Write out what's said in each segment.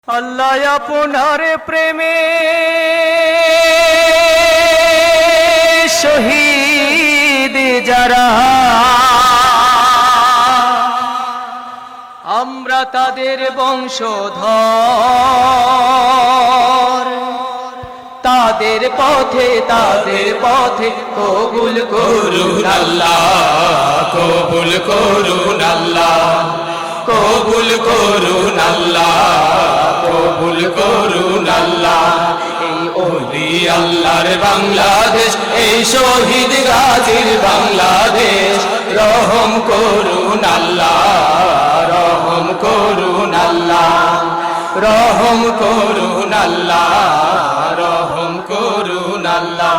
আল্লাহ আপনার প্রেমে শহীদ যারা, আমরা তাদের বংশধর। তাদের পথে কবুল করুন আল্লাহ, কবুল করুন আল্লাহ, কবুল করুন আল্লাহ, কবুল করুন আল্লাহ। এই ওলি আল্লাহর বাংলাদেশ, এই শহীদ গাজীর বাংলাদেশ, রহম করুন আল্লাহ, রহম করুন আল্লাহ, রহম করুন আল্লাহ, রহম করুন আল্লাহ।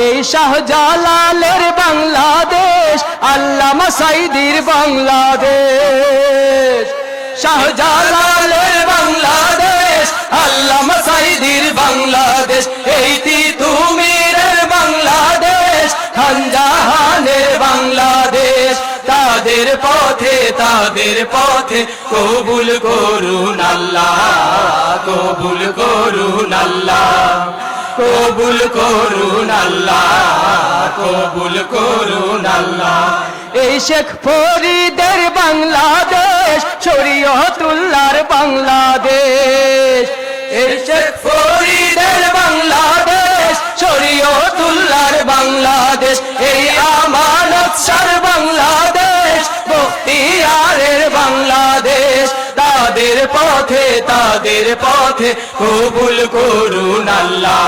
এই শাহজালালের বাংলাদেশ, আল্লামা সাঈদীর বাংলাদেশ। শাহজালালের বাংলাদেশ, আল্লামা সাঈদীর বাংলাদেশ। এই তিতুমীরের বাংলাদেশ, খান জাহানের বাংলাদেশ। তাদের পথে কবুল করুন আল্লাহ, কবুল করুন আল্লাহ, কবুল করুন আল্লাহ, কবুল করুন আল্লাহ। এই শেখ ফরিদের বাংলাদেশ, শরীয়তুল্লাহর বাংলাদেশ। এই শেখ ফরিদের বাংলাদেশ, শরীয়তুল্লাহর বাংলাদেশ। এই আমানত শাহর বাংলাদেশ, বখতিয়ারের বাংলাদেশ। তাদের পথে কবুল করুন আল্লাহ,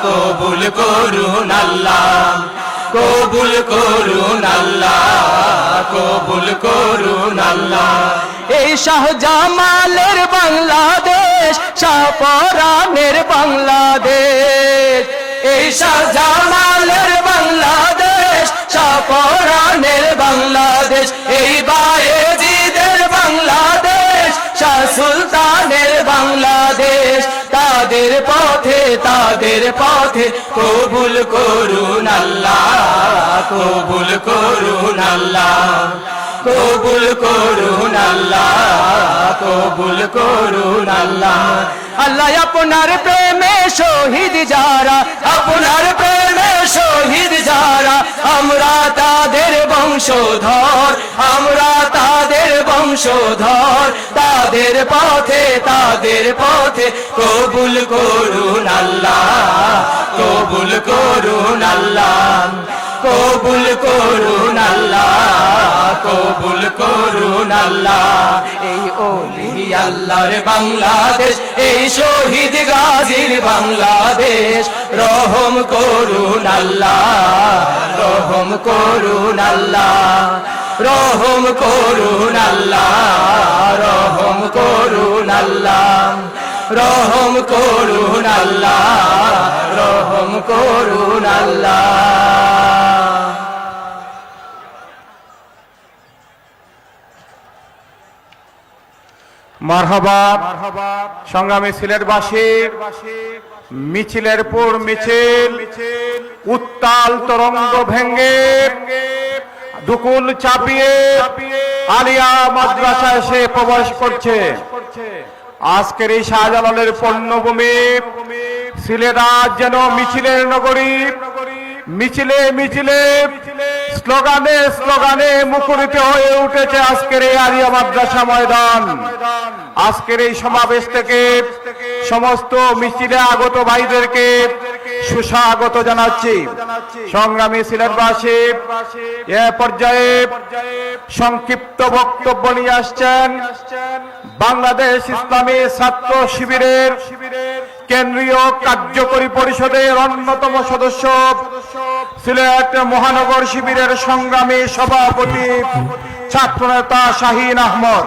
কবুল করুন আল্লাহ, কবুল করুন আল্লাহ, কবুল করুন আল্লাহ। এই শাহজামালের বাংলাদেশ, শাহপরানের বাংলাদেশ। এই শাহজামালের বাংলাদেশ, শাহপরানের বাংলাদেশ। এই বায়েজিদের বাংলাদেশ, শাহ সুলতানের বাংলাদেশ। তাদের পথে কবুল করুন আল্লাহ, কবুল করুন আল্লাহ, কবুল করুন আল্লাহ, কবুল করুন আল্লাহ। আল্লাহ আপনার প্রেমে শহীদ যারা, আপনার প্রেমে শহীদ যারা, আমরা তাদের বংশধর, আমরা তাদের বংশধর। তাদের পথে কবুল করুন আল্লাহ, কবুল করুন আল্লাহ, কবুল করুন আল্লাহ, কবুল করুন আল্লাহ। এই ওলি আল্লাহর বাংলাদেশ, এই শহীদ গাজীর বাংলাদেশ, রহম করুন আল্লাহ, রহম করুন আল্লাহ, রহম করুন আল্লাহ, রহম করুন আল্লাহ, রহম করুন আল্লাহ, রহম করুন আল্লাহ। মারহাবা সংগ্রামী সিলেটবাসী, মিছিলের পর মিছিল, উত্তাল তরঙ্গ ভেঙ্গে দুকুল চাপিয়ে আলিয়া মাদ্রাসা এসে প্রবেশ করছে। আজকের এই শাহজালালের পণ্যভূমি সিলেট আজ যেন মিছিলের নগরী। মিছিলে মিছিলে, স্লোগানে স্লোগানে মুখরিত হয়ে উঠেছে আজকের এই আলিয়া মাদ্রাসা ময়দান। আজকের এই সমাবেশ থেকে সমস্ত মিছিলে আগত ভাইদেরকে সুস্বাগত জানাচ্ছি। সংগ্রামী সিলেটবাসী, এ পর্যায়ে সংক্ষিপ্ত বক্তব্য নিয়ে আসছেন বাংলাদেশ ইসলামী ছাত্র শিবিরের কেন্দ্রীয় কার্যকরী পরিষদের অন্যতম সদস্য, সিলেট মহানগর শিবিরের সংগ্রামী সভাপতি, ছাত্রনেতা শাহীন আহমদ।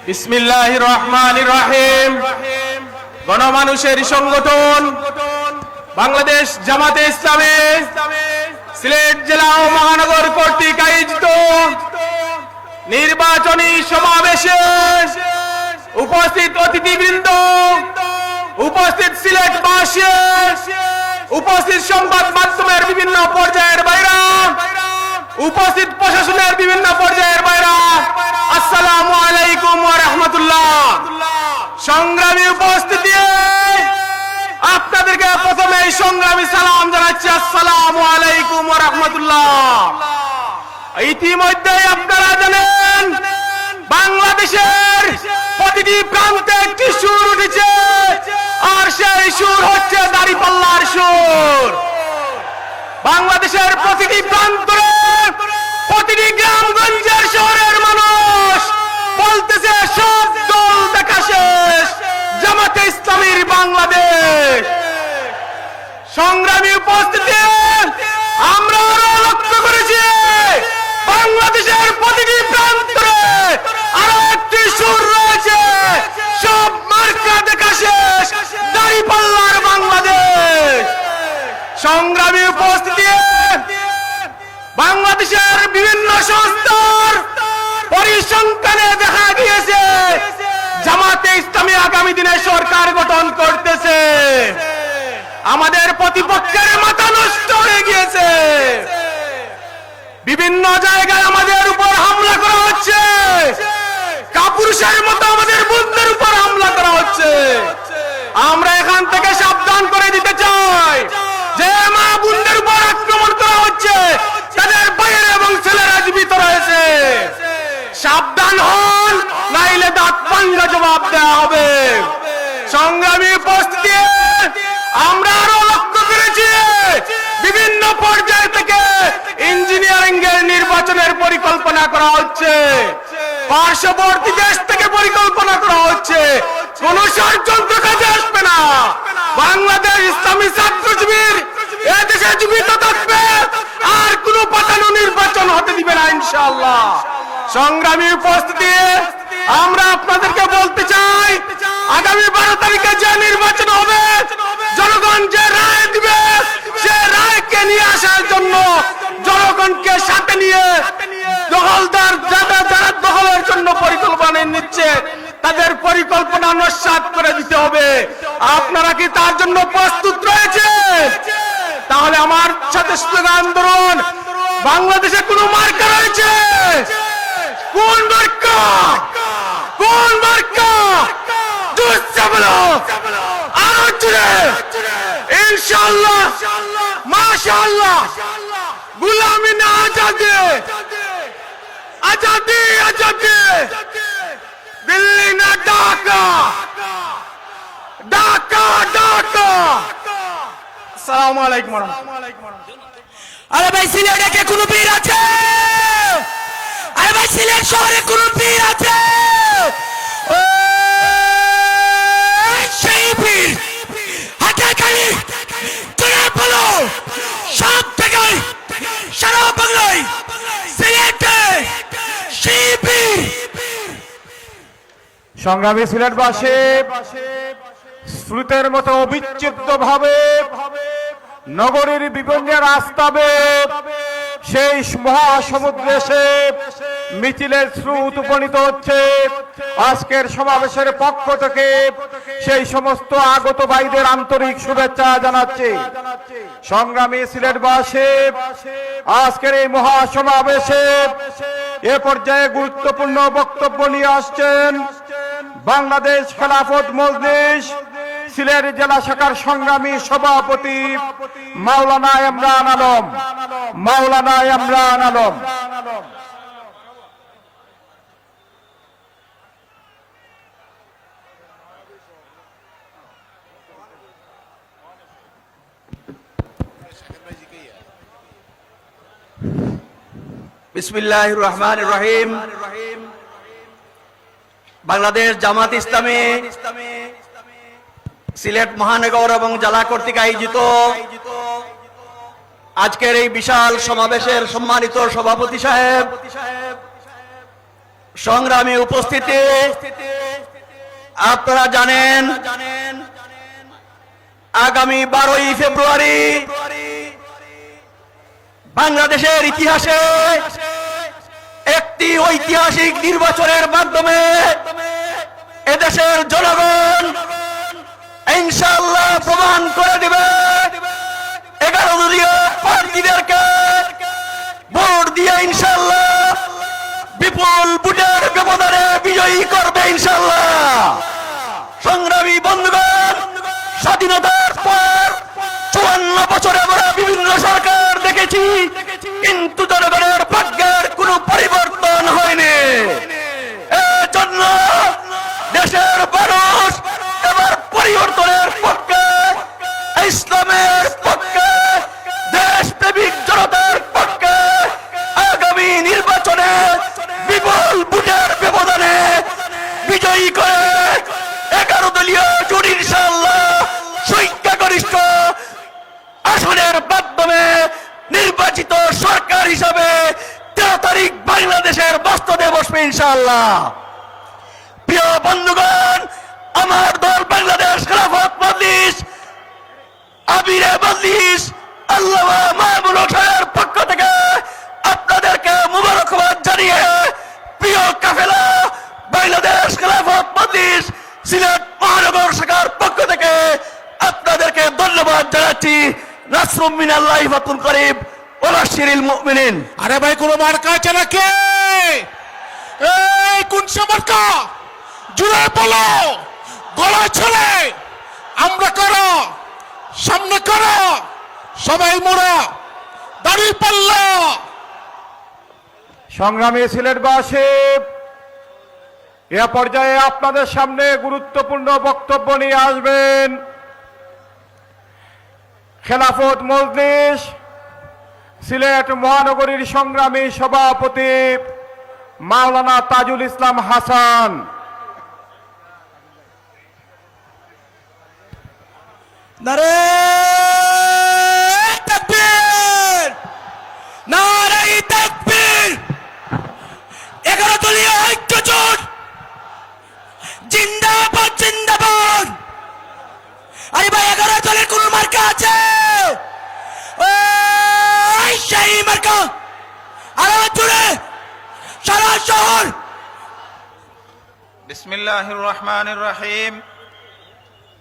বিসমিল্লাহির রহমানির রহিম। গণমানুষের সংগঠন বাংলাদেশ জামাতে ইসলামী সিলেট জেলা ও মহানগর কর্তৃক আয়োজিত নির্বাচনী সমাবেশে উপস্থিত অতিথিবৃন্দ, উপস্থিত সিলেটবাসী, উপস্থিত সংবাদ মাধ্যমের বিভিন্ন পর্যায়ের বাইরা, উপস্থিত প্রশাসনের বিভিন্ন পর্যায়ের বাইরা, আসসালামু আলাইকুম ওয়া রাহমাতুল্লাহ। সংগ্রামী উপস্থিতি, আপনাদেরকে প্রথমে সংগ্রামী সালাম জানাচ্ছি, আসসালামু আলাইকুম ওয়া রাহমাতুল্লাহ। ইতিমধ্যেই আপনারা জানেন বাংলাদেশের প্রতিটি প্রান্তে একটি সুর উঠেছে, আর সেই সুর হচ্ছে দাঁড়িপাল্লার সুর। বাংলাদেশের প্রতিটি প্রান্তরে, প্রতিটি গ্রামগঞ্জের শহরের মানুষ বলতেছে সব দল দেখা শেষ, জামাতে ইসলামীর বাংলাদেশ। সংগ্রামী উপস্থিতি, আমরা আরো লক্ষ্য করেছি বাংলাদেশের প্রতিটি প্রান্তরে আরো একটি সুর রয়েছে, সব মার্কা দেখা শেষ, দাঁড়িপাল্লার বাংলাদেশ। সংগ্রামী উপস্থিতি, বাংলাদেশের বিভিন্ন সংস্থার পরিসংখ্যানে দেখা গিয়েছে জামাতে ইসলামী আগামী দিনে সরকার গঠন করতেছে। আমাদের প্রতিপক্ষের মাথা নষ্ট হয়ে গিয়েছে, বিভিন্ন জায়গায় আমাদের উপর হামলা করা হচ্ছে, কাপুরুষের মতো আমাদের বন্ধুদের উপর হামলা করা হচ্ছে। আমরা এখান থেকে সাবধান করে দিতে চাই, যে মা বোনদের উপর আক্রমণ করা হচ্ছে, তাদের বাইরে এবং ছেলেরা জীবিত রয়েছে। সাবধান হন, নাইলে দাঁত ভাঙা জবাব দেওয়া হবে। সংগ্রামী উপস্থিতি, আমরা আরো লক্ষ্য করেছি বিভিন্ন পর্যায় থেকে ইঞ্জিনিয়ারিং এর নির্বাচনের পরিকল্পনা করা হচ্ছে, পার্শ্ববর্তী দেশ থেকে পরিকল্পনা করা হচ্ছে। কোন ষড়যন্ত্র কাজে আসবে না। বাংলাদেশ ইসলামী ছাত্র শিবির এদেশে জীবিত থাকবে, আর কোন পাতানো নির্বাচন হতে দিবে না ইনশাআল্লাহ। সংগ্রামী উপস্থিতি, আমরা আপনাদেরকে বলতে চাই, আগামী 12 তারিখে যে নির্বাচন হবে, জনগণ যে রায় দিবে, সে রায়কে নিয়ে আসার জন্য জনগণকে সাথে নিয়ে দখলদার যারা দখলের জন্য পরিকল্পনা নিচ্ছে, তাদের পরিকল্পনা নস্যাৎ করে দিতে হবে। আপনারা কি তার জন্য প্রস্তুত রয়েছে? তাহলে আমার সাথে স্লোগান ধরুন, বাংলাদেশে কোন মার্কা রয়েছে? কোন মার্কা? কোন মার্কা? জোরসে বলো, আরো জোরে। ইনশাআল্লাহ, মাশাআল্লাহ। গুলামি না আজাদি, আজাদি আজাদি। দিল্লি না ঢাকা, ঢাকা ঢাকা। আসসালামু আলাইকুম। আরে ভাই, সিলেটে কে কোনো পীর আছে? আরে ভাই, সিলেট শহরে কোনো পীর আছে? সেই পীর হাতে খালি তোরা বলো, সব থেকে সারা বাংলায় সিলেটে সেই পীর। সংগ্রামী সিলেটবাসী, স্রোতের মতো অবিচ্ছেদ্য ভাবে নগরীর বিভিন্ন রাস্তাবে সেই মহাসমুদ্রে এসে মিছিলের স্রোত উপনীত হচ্ছে। আজকের সমাবেশের পক্ষ থেকে সেই সমস্ত আগত ভাইদের আন্তরিক শুভেচ্ছা জানাচ্ছি। সংগ্রামী সিলেটবাসী, আজকের এই মহাসমাবেশে এ পর্যায়ে গুরুত্বপূর্ণ বক্তব্য নিয়ে আসছেন বাংলাদেশ খেলাফত মজলিস সিলেট জেলা শাখার সংগ্রামী সভাপতি মাওলানা ইমরান আলম। মাওলানা ইমরান আলম। বিসমিল্লাহির রহমানির রহিম। বাংলাদেশ জামাত ইসলামী সিলেট মহানগর এবং জেলা কর্তৃক আয়োজিত আজকের এই বিশাল সমাবেশের সম্মানিত সভাপতি সাহেব, সংগ্রামী উপস্থিতি, আপনারা জানেন আগামী 12ই ফেব্রুয়ারি বাংলাদেশের ইতিহাসে একটি ঐতিহাসিক নির্বাচনের মাধ্যমে এদেশের জনগণ ইনশাআল্লাহ প্রমাণ করে দিবে 11 দলীয় প্রার্থীদেরকে ভোট দিয়ে ইনশাআল্লাহ বিপুল ভোটের ব্যবধানে বিজয়ী করবে ইনশাআল্লাহ। সংগ্রামী বন্ধুগণ, স্বাধীনতার পর 54 বছরে আমরা বিভিন্ন সরকার দেখেছি, কিন্তু জনগণের ভাগ্যের কোনো পরিবর্তন হয়নি। এজন্য দেশের মানুষ এবার পরিবর্তনের পক্ষে, ইসলামের পক্ষে, দেশপ্রেমিক জনতার পক্ষে আগামী নির্বাচনে বিপুল ভোটের ব্যবধানে বিজয়ী করে 11 দলীয় জোট ইনশাআল্লাহ সংখ্যাগরিষ্ঠ আসনের মাধ্যমে নির্বাচিত সরকার হিসাবে 13 তারিখ বাংলাদেশের বাস্তবে বসবে ইনশাআল্লাহ। প্রিয় বন্ধুগণ, আমার দল বাংলাদেশ খেলাফত মজলিস, আমিরে মজলিস আল্লামা মাহমুদ হোসেনের পক্ষ থেকে আপনাদেরকে মুবারকবাদ জানিয়ে প্রিয় কাফেলা বাংলাদেশ খেলাফত মজলিস সিলেট মহানগর শাখার পক্ষ থেকে আপনাদেরকে ধন্যবাদ জানাচ্ছি। নাসরুম মিনাল্লাহি ফাতুন করিব ওয়া বাশশিরিল মুমিনিন। আরে ভাই, কোনো মার্কা আছে নাকি? এই কোন মার্কা? জুড়ে বলো, গলা ছড়ে, আমরা করো, সামনে করো, সবাই মোড়া, দাড়ি পাল্লা। সংগ্রামী সিলেটবাসী, এ পর্যায়ে আপনাদের সামনে গুরুত্বপূর্ণ বক্তব্য নিয়ে আসবেন খেলাফত মজলিস সিলেট মহানগরীর সংগ্রামী সভাপতি মাওলানা তাজুল ইসলাম হাসান। নারে তাকবীর, নারে তাকবীর। 11 দলীয় ঐক্য জোট জিন্দাবাদ, জিন্দাবাদ। আরে ভাই, 11 দলের কোন মার্কা আছে? ওই সেই মার্কা। আরে জুড়ে সারা শহর। বিসমিল্লাহির রহমানির রহিম।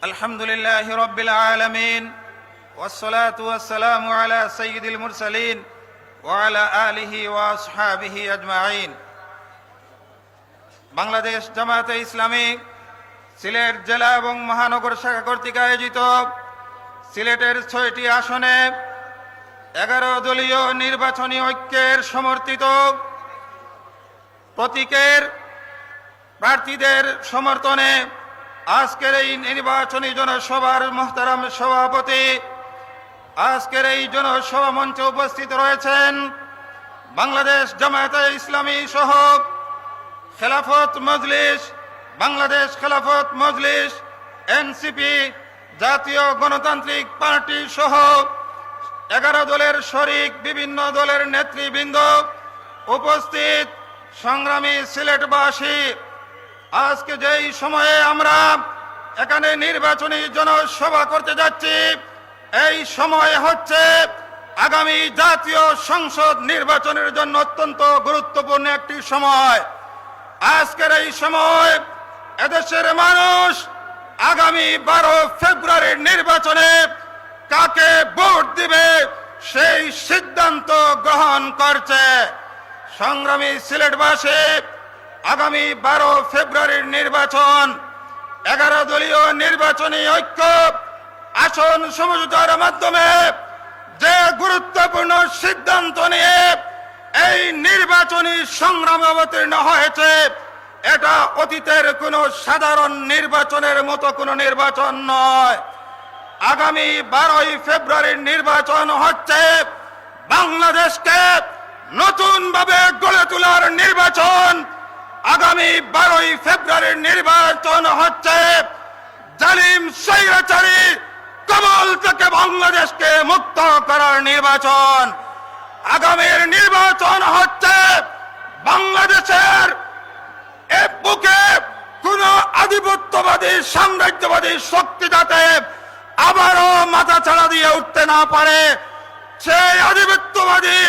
আলহামদুলিল্লাহি রাব্বিল আলামিন ওয়াসসালাতু ওয়াসসালামু আলা সাইয়্যিদিল মুরসালিন ওয়া আলা আলিহি ওয়া আসহাবিহি আজমাইন। বাংলাদেশ জামায়াতে ইসলামী সিলেট জেলা এবং মহানগর শাখা কর্তৃক আয়োজিত সিলেটের 6টি আসনে 11 দলীয় নির্বাচনী ঐক্যের সমর্থিত প্রতীকের প্রার্থীদের সমর্থনে আজকের এই নির্বাচনী জনসভার মোহতারাম সভাপতি, আজকের এই জনসভা মঞ্চে উপস্থিত রয়েছেন বাংলাদেশ জামায়াতে ইসলামী সহ খেলাফত মজলিস, বাংলাদেশ খেলাফত মজলিস, এনসিপি, জাতীয় গণতান্ত্রিক পার্টি সহ 11 দলের শরিক বিভিন্ন দলের নেতৃবৃন্দ, উপস্থিত সংগ্রামী সিলেটবাসী। আজকে যেই সময়ে আমরা এখানে নির্বাচনী জনসভা করতে যাচ্ছি, এই সময় হচ্ছে আগামী জাতীয় সংসদ নির্বাচনের জন্য অত্যন্ত গুরুত্বপূর্ণ একটি সময়। আজকের এই সময় এদেশের মানুষ আগামী 12 ফেব্রুয়ারির নির্বাচনে কাকে ভোট দিবে সেই সিদ্ধান্ত গ্রহণ করছে। সংগ্রামী সিলেটবাসী, আগামী 12 ফেব্রুয়ারির নির্বাচন 11 দলীয় নির্বাচনী ঐক্য আসন সমঝোতার মাধ্যমে যে গুরুত্বপূর্ণ সিদ্ধান্ত নিয়ে এই নির্বাচনী সংগ্রামে অবতীর্ণ হয়েছে, এটা অতীতের কোনো সাধারণ নির্বাচনের মতো কোনো নির্বাচন নয়। আগামী 12 ফেব্রুয়ারির নির্বাচন হচ্ছে বাংলাদেশকে নতুনভাবে গড়ে তোলার নির্বাচন। আগামী 12 ফেব্রুয়ারির নির্বাচন হচ্ছে জালিম স্বৈরাচারী কবল থেকে বাংলাদেশকে মুক্ত করার নির্বাচন। আগামীর নির্বাচন হচ্ছে বাংলাদেশের বুকে কোন আধিপত্যবাদী সাম্রাজ্যবাদী শক্তি যাতে আবারও মাথা ছাড়া দিয়ে উঠতে না পারে, সেই আধিপত্যবাদী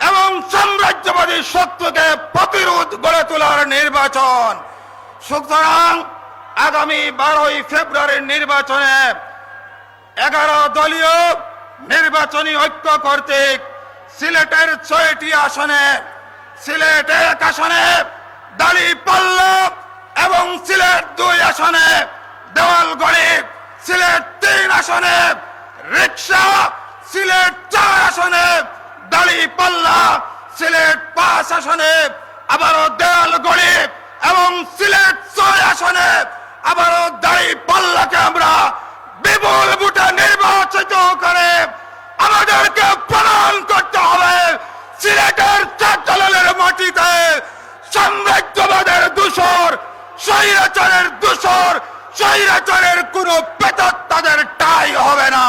এবং সাম্রাজ্যবাদী শক্তিকে প্রতিরোধ গড়ে তোলার নির্বাচন। সুতরাং আগামী 12ই ফেব্রুয়ারির নির্বাচনে 11 দলীয় নির্বাচনী ঐক্য কর্তৃক সিলেটের 6টি আসনে, সিলেট 1 আসনে দাঁড়িপাল্লা এবং সিলেট 2 আসনে দেওয়ালগড়ি, সিলেট 3 আসনে রিকশা, সিলেট 4 আসনে দাঁড়িপাল্লা, সিলেট 5 আসনে আবারও দেওয়ালগড়ি এবং সিলেট 6 আসনে আবারও দাঁড়িপাল্লাকে আমরা বিপুল ভোটে নির্বাচিত করে আমাদেরকে প্রমাণ করতে হবে সিলেটের চাঁচালের মাটিতে সাম্রাজ্যবাদের দূষর, স্বৈরাচারের দূষর, স্বৈরাচারের কোনো পেতক তাদের ঠাঁই হবে না।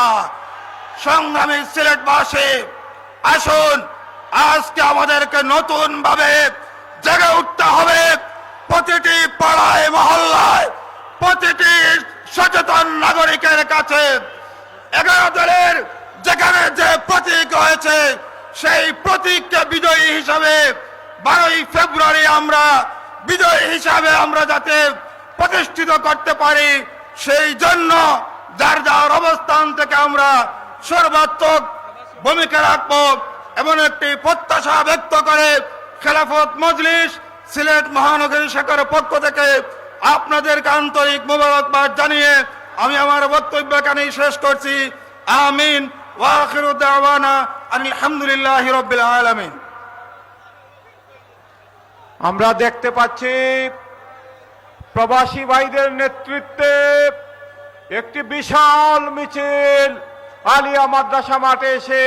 সংগ্রামী সিলেটবাসী, আসুন আজকে আমাদেরকে নতুন ভাবে জেগে উঠতে হবে। প্রতিটি পাড়ায় মহল্লায়, প্রতিটি সচেতন নাগরিকের কাছে 11 দলের যেখানে যে প্রতীক রয়েছে সেই প্রতীককে বিজয়ী হিসাবে 12ই ফেব্রুয়ারি আমরা বিজয়ী হিসাবে আমরা যাতে প্রতিষ্ঠিত করতে পারি, সেই জন্য যার যার অবস্থান থেকে আমরা সর্বাত্মক ভূমিকা রাখবো এমন একটি প্রত্যাশা ব্যক্ত করে খেলাফত মজলিস সিলেট মহানগরী শাখার পক্ষ থেকে আপনাদেরকে আন্তরিক মোবারকবাদ জানিয়ে আমি আমার বক্তব্য এখানেই শেষ করছি। আমিন ওয়া আখিরু দাওয়ানা আলহামদুলিল্লাহি রাব্বিল আলামিন। আমরা দেখতে পাচ্ছি প্রবাসী ভাইদের নেতৃত্বে একটি বিশাল মিছিল আলিয়া মাদ্রাসা মাঠে এসে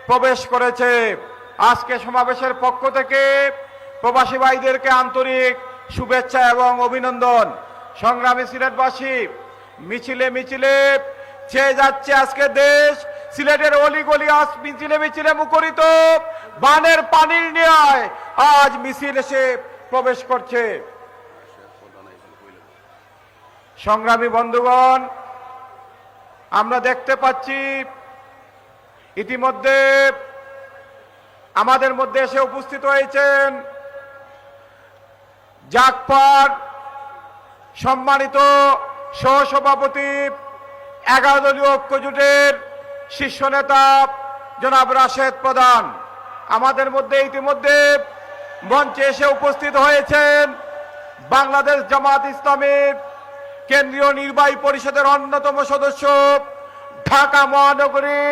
প্রবেশ করেছে। আজকে সমাবেশের পক্ষ থেকে প্রবাসী ভাইদেরকে আন্তরিক শুভেচ্ছা এবং অভিনন্দন। সংগ্রামী সিলেটবাসী, মিছিলে মিছিলে ছেয়ে যাচ্ছে আজকে দেশ। সিলেটের অলিগলি আজ মিছিলে মিছিলে মুখরিত, বানের পানির ন্যায় আজ মিছিল এসে প্রবেশ করছে। সংগ্রামী বন্ধুগণ, আমরা দেখতে পাচ্ছি ইতিমধ্যে আমাদের মধ্যে এসে উপস্থিত হয়েছেন জাগপার সম্মানিত সহসভাপতি 11 দলীয় ঐক্যজোটের শীর্ষ নেতা জনাব রাশেদ প্রধান। আমাদের মধ্যে ইতিমধ্যে মঞ্চে এসে উপস্থিত হয়েছেন বাংলাদেশ জামাত ইসলামীর কেন্দ্রীয় নির্বাহী পরিষদের অন্যতম সদস্য, ঢাকা মহানগরী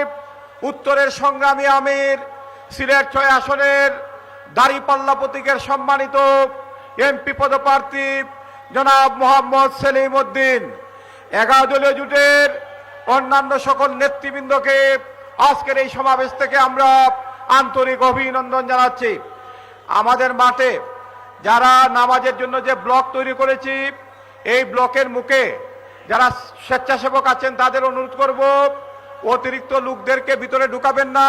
উত্তরের সংগ্রামী আমির, সিলেট 6 আসনের দাঁড়িপাল্লা প্রতীকের সম্মানিত এমপি পদপ্রার্থী জনাব মোহাম্মদ সেলিম উদ্দিন। 11 দলীয় জোটের অন্যান্য সকল নেতৃবৃন্দকে আজকের এই সমাবেশ থেকে আমরা আন্তরিক অভিনন্দন জানাচ্ছি। আমাদের মাঠে যারা নামাজের জন্য যে ব্লক তৈরি করেছি, এই ব্লকের মুখে যারা স্বেচ্ছাসেবক আছেন তাদের অনুরোধ করব অতিরিক্ত লোকদেরকে ভিতরে ঢুকাবেন না,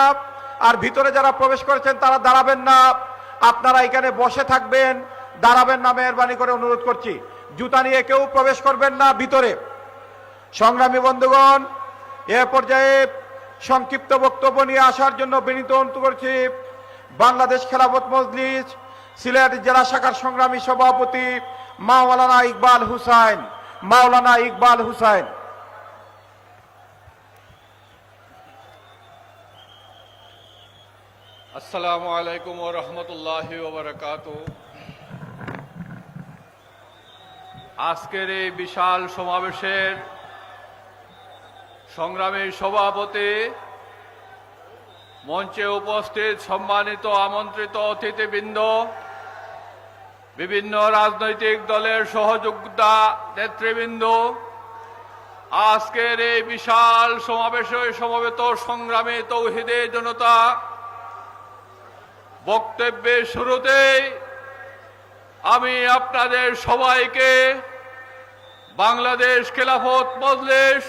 আর ভিতরে যারা প্রবেশ করেছেন তারা দাঁড়াবেন না, আপনারা এখানে বসে থাকবেন, দাঁড়াবেন না, মেহরবানি করে অনুরোধ করছি। জুতা নিয়ে কেউ প্রবেশ করবেন না ভিতরে। সংগ্রামী বন্ধুগণ, এ পর্যায়ে সংক্ষিপ্ত বক্তব্য নিয়ে আসার জন্য বিনীত অনুরোধ করছি বাংলাদেশ খেলাফত মজলিস সিলেট জেলা শাখার সংগ্রামী সভাপতি মাওলানা ইকবাল হুসাইন। মাওলানা ইকবাল হুসাইন। আসসালামু আলাইকুম ওয়া রাহমাতুল্লাহি ওয়া বারাকাতুহু। আজকের এই বিশাল সমাবেশের সংগ্রামী সভাপতি, মঞ্চে উপস্থিত সম্মানিত আমন্ত্রিত অতিথিবৃন্দ, বিভিন্ন রাজনৈতিক দলের সহযোগিতা নেতৃবৃন্দ, আজকের এই বিশাল সমাবেশে সমবেত সংগ্রামী তৌহিদে জনতা, বক্তব্যের শুরুতেই আমি আপনাদের সবাইকে বাংলাদেশ খেলাফত মজলিস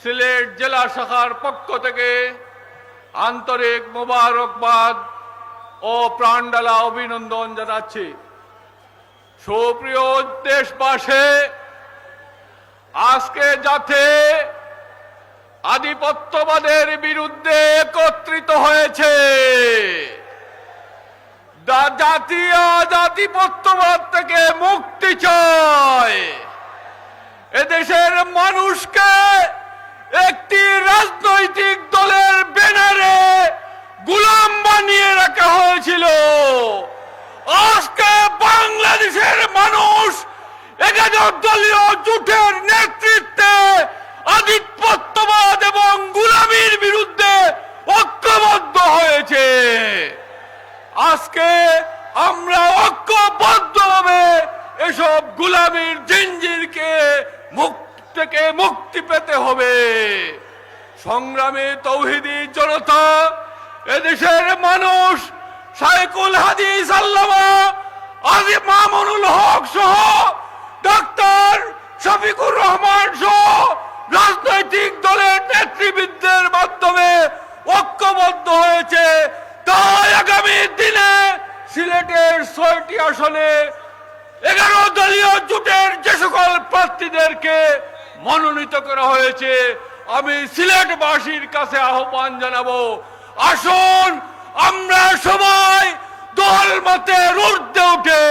সিলেট জেলা শাখার পক্ষ থেকে আন্তরিক মোবারকবাদ ও প্রাণঢালা অভিনন্দন জানাচ্ছি। সুপ্রিয় দেশবাসী, আজকে যাতে আধিপত্যবাদের বিরুদ্ধে একত্রিত হয়েছে, জাতীয় জাতিপত্যবাদ থেকে মুক্তি চায়, এদেশের মানুষকে একটি রাজনৈতিক দলের ব্যানারে গোলাম বানিয়ে রাখা হয়েছিল। আজকে বাংলাদেশের মানুষ একাদশ দলীয় জোটের নেতৃত্বে আধিপত্যবাদ এবং গোলামির বিরুদ্ধে ঐক্যবদ্ধ হয়েছে। আজকে আমরা ঐক্যবদ্ধভাবে এসব গোলামির জিঞ্জিরকে থেকে মুক্তি পেতে হবে। সংগ্রামী তৌহিদি জনতা, এদেশের মানুষ শাইখুল হাদিস আল্লামা আজিম মামুনুল হক সহ ডাক্তার শফিকুর রহমান সহ রাজনৈতিক দলের নেতৃবৃন্দের মাধ্যমে ঐক্যবদ্ধ হয়েছে। তাই আগামী দিনে সিলেটের ৬টি আসনে 11 দলীয় জোটের যে সকল প্রার্থীদেরকে মনোনীত করা হয়েছে, আমি সিলেটবাসীর কাছে আহ্বান জানাবো, আসুন আমরা সবাই দল মতের ঊর্ধ্বে উঠে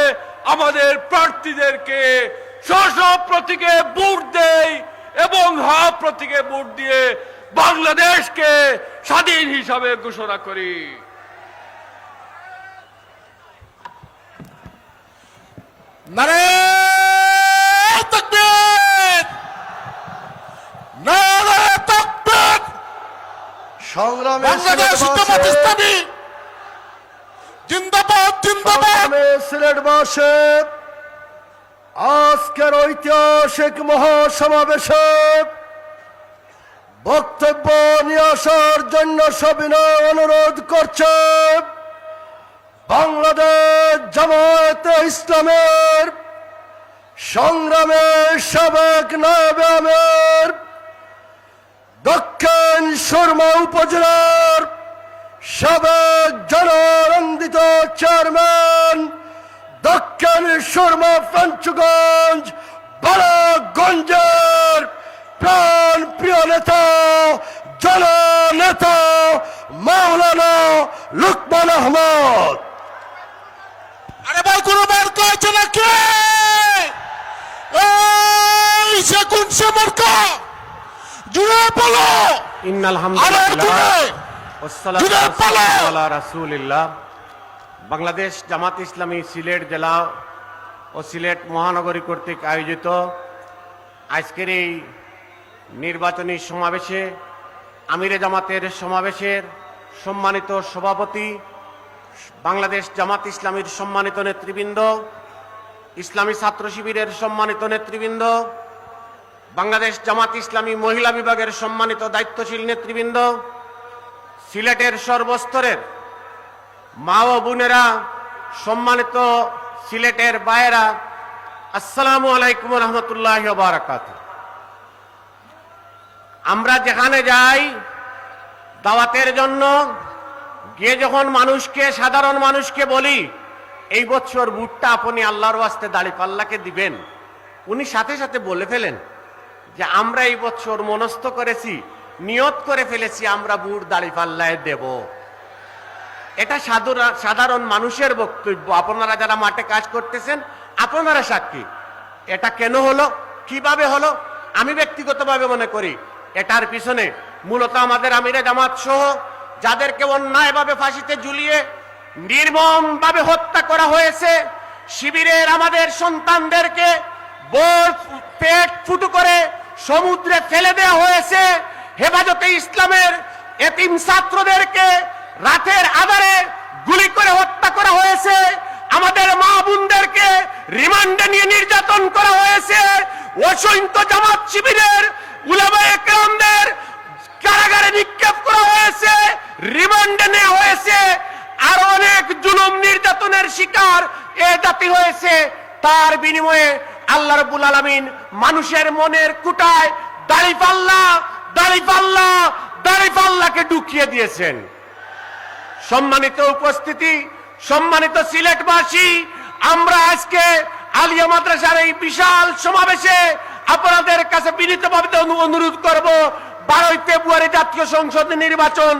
আমাদের প্রার্থীদেরকে স্ব প্রতীকে ভোট দেই এবং হা প্রতীকে ভোট দিয়ে বাংলাদেশকে স্বাধীন হিসাবে ঘোষণা করি। নারে তাকবীর, নারে তাকবীর। সংগ্রামে বাংলাদেশ জামাত ইসলামী জিন্দাবাদ, জিন্দাবাদ। সিলেটবাসী আজকের ঐতিহাসিক মহাসমাবেশে বক্তব্য নিয়ে আসার জন্য সবিনয় অনুরোধ করছে বাংলাদেশ জামায়াত ইসলামের সংগ্রামের সাবেক নায়েবে আমির, দক্ষিণ সুরমা উপজেলার সাবেক জননন্দিত চেয়ারম্যান, দক্ষিণ সুরমা পঞ্চগঞ্জ বারাগঞ্জের প্রাণ প্রিয় নেতা, জননেতা মাওলানা লুকমান আহমদ। আরে ভাই, কোনো বের করেছে নাকি? এই সেগুন সে মোরকা জুড়ে বলো। বাংলাদেশ জামাত ইসলামী সিলেট জেলা ও সিলেট মহানগরী কর্তৃক আয়োজিত আজকের এই নির্বাচনী সমাবেশে আমিরে জামাতের সমাবেশের সম্মানিত সভাপতি, বাংলাদেশ জামাত ইসলামীর সম্মানিত নেতৃবৃন্দ, ইসলামী ছাত্র শিবিরের সম্মানিত নেতৃবৃন্দ, বাংলাদেশ জামাত ইসলামী মহিলা বিভাগের সম্মানিত দায়িত্বশীল নেতৃবৃন্দ, সিলেটের সর্বস্তরের মা ও বোনেরা, সম্মানিত সিলেটের ভাইয়েরা, আসসালামু আলাইকুম রহমতুল্লাহ বারাকাতুহু। আমরা যেখানে যাই দাওয়াতের জন্য গিয়ে যখন সাধারণ মানুষকে বলি এই বছর ভোটটা আপনি আল্লাহর ওয়াস্তে দাঁড়িপাল্লাকে দিবেন, উনি সাথে সাথে বলে ফেলেন যে আমরা এই বছর মনস্থ করেছি, নিয়ত করে ফেলেছি আমরা ভোট দাঁড়িপাল্লায় দেব। এটা সাধারণ মানুষের বক্তব্য। আপনারা যারা মাঠে কাজ করতেছেন আপনারা সাক্ষী। এটা কেন হলো, কিভাবে হলো? আমি ব্যক্তিগতভাবে মনে করি এটার পিছনে মূলত আমাদের আমিরে জামাত সহ যাদেরকে অন্যায়ভাবে ফাঁসিতে ঝুলিয়ে নির্মমভাবে হত্যা করা হয়েছে, শিবিরের আমাদের সন্তানদেরকে পেট ফুটো করে সমুদ্রে ফেলে দেওয়া হয়েছে, হেফাজতে ইসলামের এতিম ছাত্রদেরকে রাতের আধারে গুলি করে হত্যা করা হয়েছে, আমাদের মা বোনদেরকে রিমান্ডে নিয়ে নির্যাতন করা হয়েছে, অসংখ্য জামাত শিবিরের উলামায়ে কেরামদের কারাগারে নিক্ষেপ করা হয়েছে, রিমান্ডে নেওয়া হয়েছে, আর অনেক জুলুম নির্যাতনের শিকার এ জাতি হয়েছে। তার বিনিময়ে আল্লাহ রাব্বুল আলামিন মানুষের মনের কুটায় দাড়িপাল্লাকে ঢুকিয়ে দিয়েছেন। সম্মানিত উপস্থিতি, সম্মানিত সিলেটবাসী, আমরা আজকে আলিয়া মাদ্রাসার এই বিশাল সমাবেশে আপনাদের কাছে বিনীতভাবে অনুরোধ করব, 12 ফেব্রুয়ারি জাতীয় সংসদ নির্বাচন,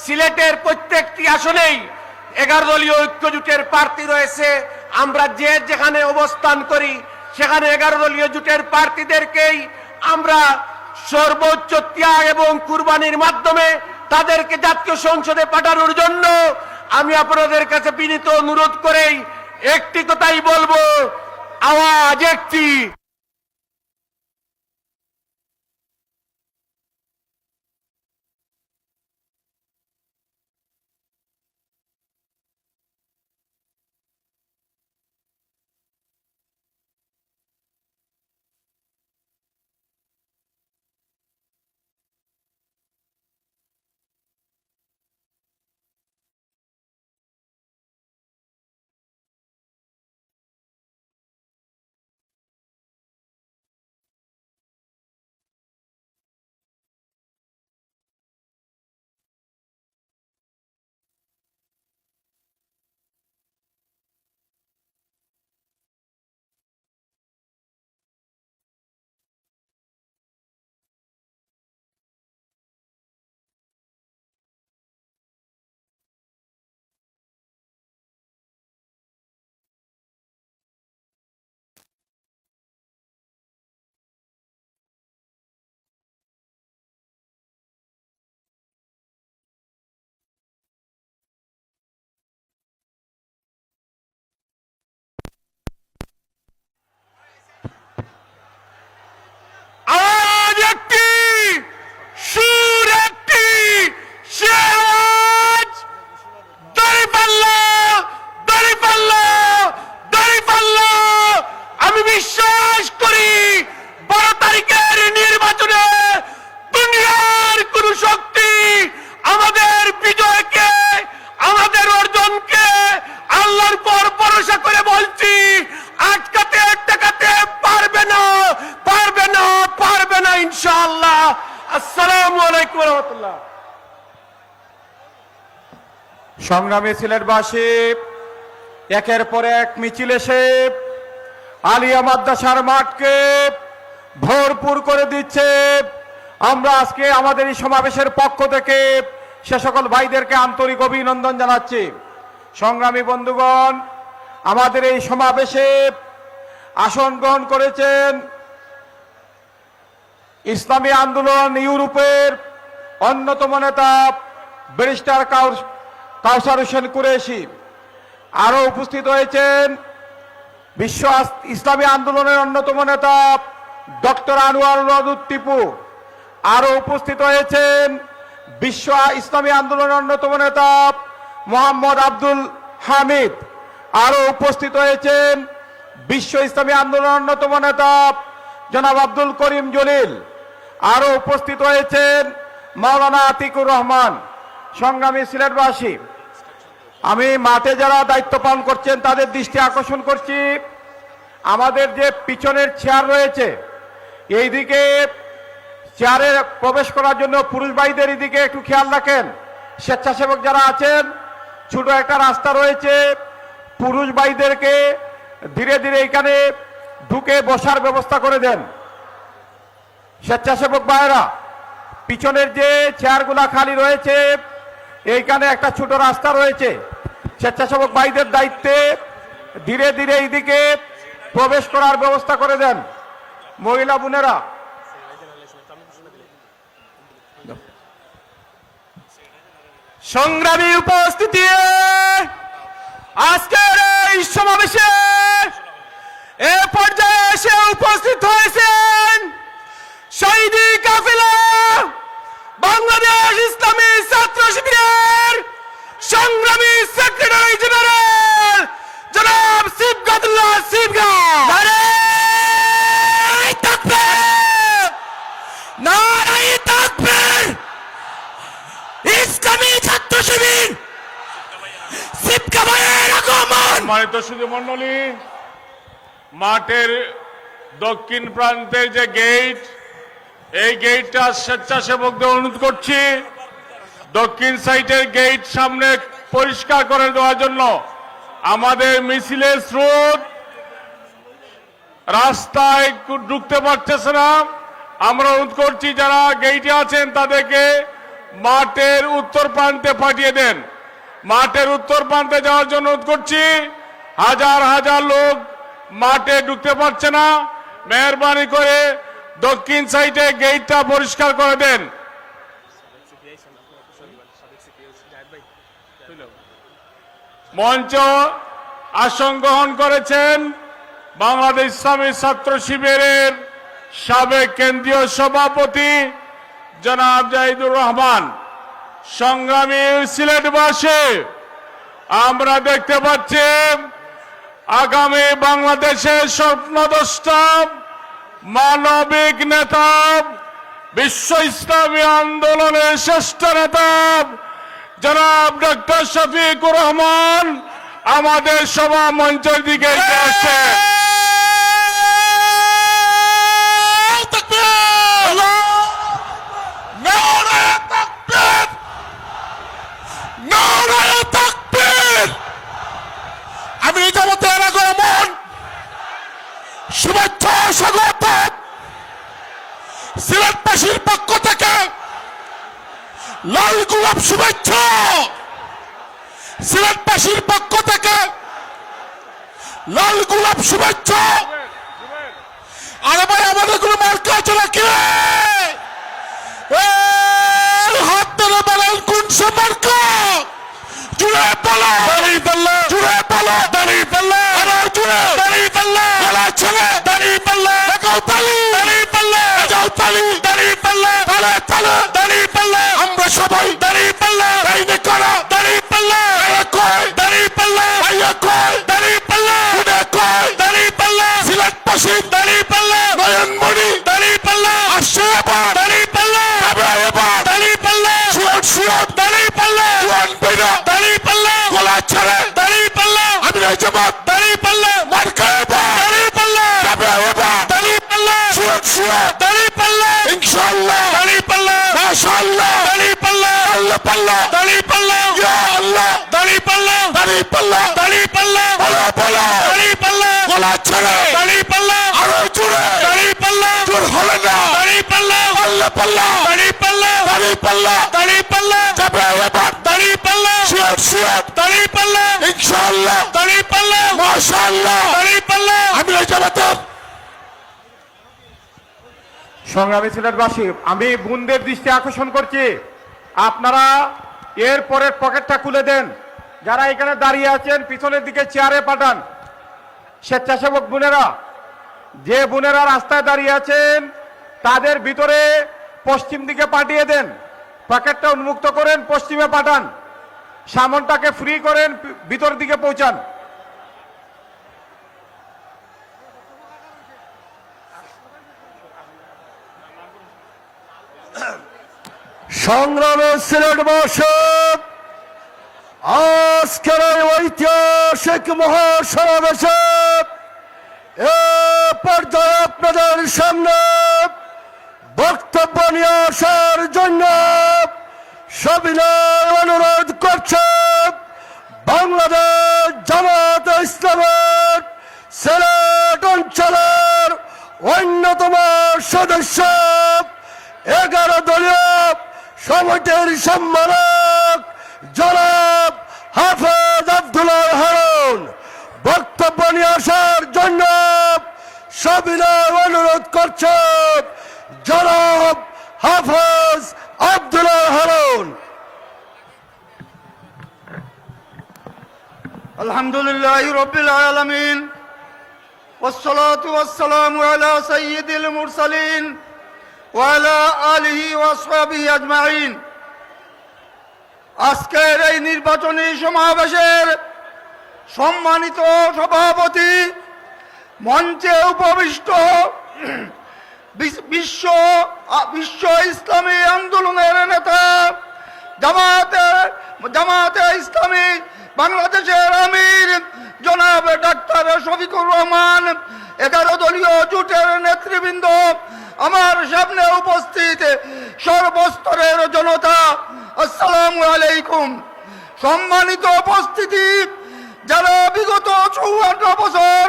সিলেটের প্রত্যেকটি আসনেই 11 দলীয় ঐক্য জোটের প্রার্থী রয়েছে। আমরা যেখানে অবস্থান করি সেখানে 11 দলীয় জোটের প্রার্থীদেরকেই আমরা সর্বোচ্চ ত্যাগ এবং কুরবানির মাধ্যমে তাদেরকে জাতীয় সংসদে পাঠানোর জন্য আমি আপনাদের কাছে বিনীত অনুরোধ করেই একটি কথাই বলবো, আওয়াজ একটি। সংগ্রামী সিলেটবাসী, একের পর এক মিছিল এসে আলিয়া মাদ্রাসার মাঠকে ভরপুর করে দিচ্ছে। আমরা আজকে আমাদের এই সমাবেশের পক্ষ থেকে সে সকল ভাইদেরকে আন্তরিক অভিনন্দন জানাচ্ছি। সংগ্রামী বন্ধুগণ, আমাদের এই সমাবেশে আসন গ্রহণ করেছেন ইসলামী আন্দোলন ইউরোপের অন্যতম নেতা ব্যারিস্টার কাউসার হোসেন কুরেশি। আরো উপস্থিত হয়েছেন বিশ্ব ইসলামী আন্দোলনের অন্যতম নেতা ডক্টর আনোয়ার টিপু। আরো উপস্থিত হয়েছেন বিশ্ব ইসলামী আন্দোলনের অন্যতম নেতা মোহাম্মদ আব্দুল হামিদ। আরো উপস্থিত হয়েছেন বিশ্ব ইসলামী আন্দোলনের অন্যতম নেতা জনাব আব্দুল করিম জলিল। আরো উপস্থিত হয়েছেন মাওলানা আতিকুর রহমান। সংগ্রামী সিলেটবাসী, আমি মাঠে যারা দায়িত্ব পালন করছেন তাদের দৃষ্টি আকর্ষণ করছি, আমাদের যে পিছনের চেয়ার রয়েছে এইদিকে চেয়ারে প্রবেশ করার জন্য পুরুষ ভাইদের এদিকে একটু খেয়াল রাখেন। স্বেচ্ছাসেবক যারা আছেন, ছোট একটা রাস্তা রয়েছে, পুরুষ ভাইদেরকে ধীরে ধীরে এখানে ঢুকে বসার ব্যবস্থা করে দেন। স্বেচ্ছাসেবক ভাইরা, পিছনের যে চেয়ারগুলা খালি রয়েছে এইখানে একটা ছোট রাস্তা রয়েছে, স্বেচ্ছাসেবক ভাইদের দায়িত্বে ধীরে ধীরে এইদিকে প্রবেশ করার ব্যবস্থা করে দেন। মহিলা বোনেরা, সংগ্রামী উপস্থিতি, আজকের এই সমাবেশে এ পর্যায়ে এসে উপস্থিত হয়েছেন শহীদি কাফেলা বাংলাদেশ ইসলামী ছাত্র শিবিরের সংগ্রামী সেক্রেটারি জেনারেল জনাব সিবগাতুল্লাহ সিবগা। নারায়ে তাকবীর, নারায়ে তাকবীর। ইসলামী ছাত্র শিবির সিবগা ভাইয়ের আগমন। সম্মানিত সুধী মণ্ডলী, মাঠের দক্ষিণ প্রান্তের যে গেট, এই গেটটা স্বেচ্ছাসেবকদের অনুরোধ করছি দক্ষিণ সাইডের গেট সামনে পরিষ্কার করে দেওয়ার জন্য। আমাদের মিছিলের স্রোত রাস্তায় ঢুকতে পারতেছে না। আমরা অনুরোধ করছি যারা গেটে আছেন তাদেরকে মাঠের উত্তর প্রান্তে পাঠিয়ে দেন। মাঠের উত্তর প্রান্তে যাওয়ার জন্য অনুরোধ করছি। হাজার হাজার লোক মাঠে ঢুকতে পারছে না, মেহরবানি করে দক্ষিণ সাইডে গেটটা পরিষ্কার করে দেন। মঞ্চ আসন গ্রহণ করেছেন বাংলাদেশ ইসলামী ছাত্র শিবিরের সাবেক কেন্দ্রীয় সভাপতি জনাব জাহিদুর রহমান। সংগ্রামী সিলেটবাসী, আমরা দেখতে পাচ্ছি আগামী বাংলাদেশের স্বপ্নদ্রষ্টা মানবিক নেতা, বিশ্ব ইসলামী আন্দোলনের শ্রেষ্ঠ নেতা জনাব ডক্টর শফিকুর রহমান আমাদের সভা মঞ্চের দিকে এগিয়ে আসছে। আমি জগতের আগমন শুভেচ্ছা স্বাগত সিলেটবাসীর পক্ষ থেকে লাল গোলাপ শুভেচ্ছা, সিলেটবাসীর পক্ষ থেকে লাল গোলাপ শুভেচ্ছা। আরে ভাই আমাদের কোনো মার্কা আছে নাকি? হাত ধরে বলেন কোন সে মার্কা? জুড়ে বলো দাঁড়িয়ে পাল্লা, জুড়ে বলো দাঁড়িয়ে পাল্লা, জুড়ে দাঁড়িয়ে পাল্লা, ছেলে দাঁড়িয়ে পাল্লা, দাঁড়িয়ে পাল্লা, দাঁড়িয়ে পাল্লা, তালে তালে দাঁড়িয়ে পাল্লা, আমরা সবাই দাঁড়িয়ে পাল্লা, দাঁড়িয়ে করো দাঁড়িয়ে পাল্লা, কয় দাঁড়িয়ে পাল্লা, ভাইয়া কয় দাঁড়িয়ে পাল্লা, উদে কয় দাঁড়িয়ে পাল্লা, সিলেটবাসী দাঁড়িয়ে পাল্লা, নয়নমণি দাঁড়িয়ে পাল্লা, আসছে এবার দাঁড়িয়ে পাল্লা, এবার দাঁড়িয়ে পাল্লা, সুয়ট দাঁড়িয়ে পাল্লা, জোয়ান বেরা দাঁড়িয়ে পাল্লা, গোলা ছেড়ে দাঁড়িয়ে পাল্লা, আমি জামাত দাঁড়িয়ে পাল্লা, মার্কা এবার দাঁড়িয়ে পাল্লা, এবার দাঁড়িয়ে পাল্লা, সুয়ট দাঁড়িয়ে পাল্লা, ইনশাআল্লাহ দাঁড়িয়ে পাল্লা, মাশাআল্লাহ দাঁড়িয়ে পাল্লা, আল্লাহ পাল্লা দাঁড়িয়ে পাল্লা, ইয়া আল্লাহ দাঁড়িয়ে পাল্লা, দাঁড়িয়ে পাল্লা, দাঁড়িয়ে পাল্লা, বলো বলো দাঁড়িয়ে পাল্লা, গোলা ছেড়ে দাঁড়িয়ে পাল্লা, আরো জোরে দাঁড়িয়ে পাল্লা, জোর হলে না দাঁড়িয়ে পাল্লা, আল্লাহ পাল্লা দাঁড়িয়ে পাল্লা, দাঁড়িয়ে পাল্লা, দাঁড়িয়ে পাল্লা, যাবে এবার দাঁড়িয়ে পাল্লা, সুয়ট দাঁড়িয়ে পাল্লা, ইনশাআল্লাহ দাঁড়িয়ে পাল্লা, মাশাআল্লাহ দাঁড়িয়ে পাল্লা, আমি জামাত। সংগ্রামী সিলেটবাসী, আমি বোনদের দৃষ্টি আকর্ষণ করছি, আপনারা এর পরের পকেটটা খুলে দেন। যারা এখানে দাঁড়িয়ে আছেন পিছনের দিকে চেয়ারে পাঠান। স্বেচ্ছাসেবক বোনেরা, যে বোনেরা রাস্তায় দাঁড়িয়ে আছেন তাদের ভিতরে পশ্চিম দিকে পাঠিয়ে দেন। পকেটটা উন্মুক্ত করেন, পশ্চিমে পাঠান। সামনটাকে ফ্রি করেন, ভিতর দিকে পৌঁছান। সংগ্রামে সিলেটবাসী, আজকের এই ঐতিহাসিক মহাসমাবেশে এ পর্যায়ে আপনাদের সামনে বক্তব্য নিয়ে আসার জন্য সবিনয় অনুরোধ করছে বাংলাদেশ জামাত ইসলামের সিলেট অঞ্চলের অন্যতম সদস্য 11 দলীয় সমিতির সম্মানক জনাব হাফেজ আব্দুল্লাহ হারুন বক্তব্য নিয়ে আসার জন্য সবিনয় অনুরোধ করছে জনাব হাফেজ আব্দুল্লাহ হারুন। আলহামদুলিল্লাহ রাব্বিল আলামিন ওয়াসসালাতু ওয়াসসালামু আলা সাইয়্যিদিল মুরসালিন ওয়া আলা আলিহি ওয়া আসহাবিহি আজমাইন। আজকের এই নির্বাচনী সমাবেশের সম্মানিত সভাপতি, মঞ্চে উপবিষ্ট বিশ্ব ইসলামী আন্দোলনের নেতা, জামাতে ইসলামী বাংলাদেশের আমির জনাব ডাক্তার শফিকুর রহমান, 11 দলীয় জোটের নেতৃবৃন্দ, আমার সামনে উপস্থিত সর্বস্তরের জনতা, আসসালামু আলাইকুম। সম্মানিত উপস্থিতি, যারা বিগত 54 বছর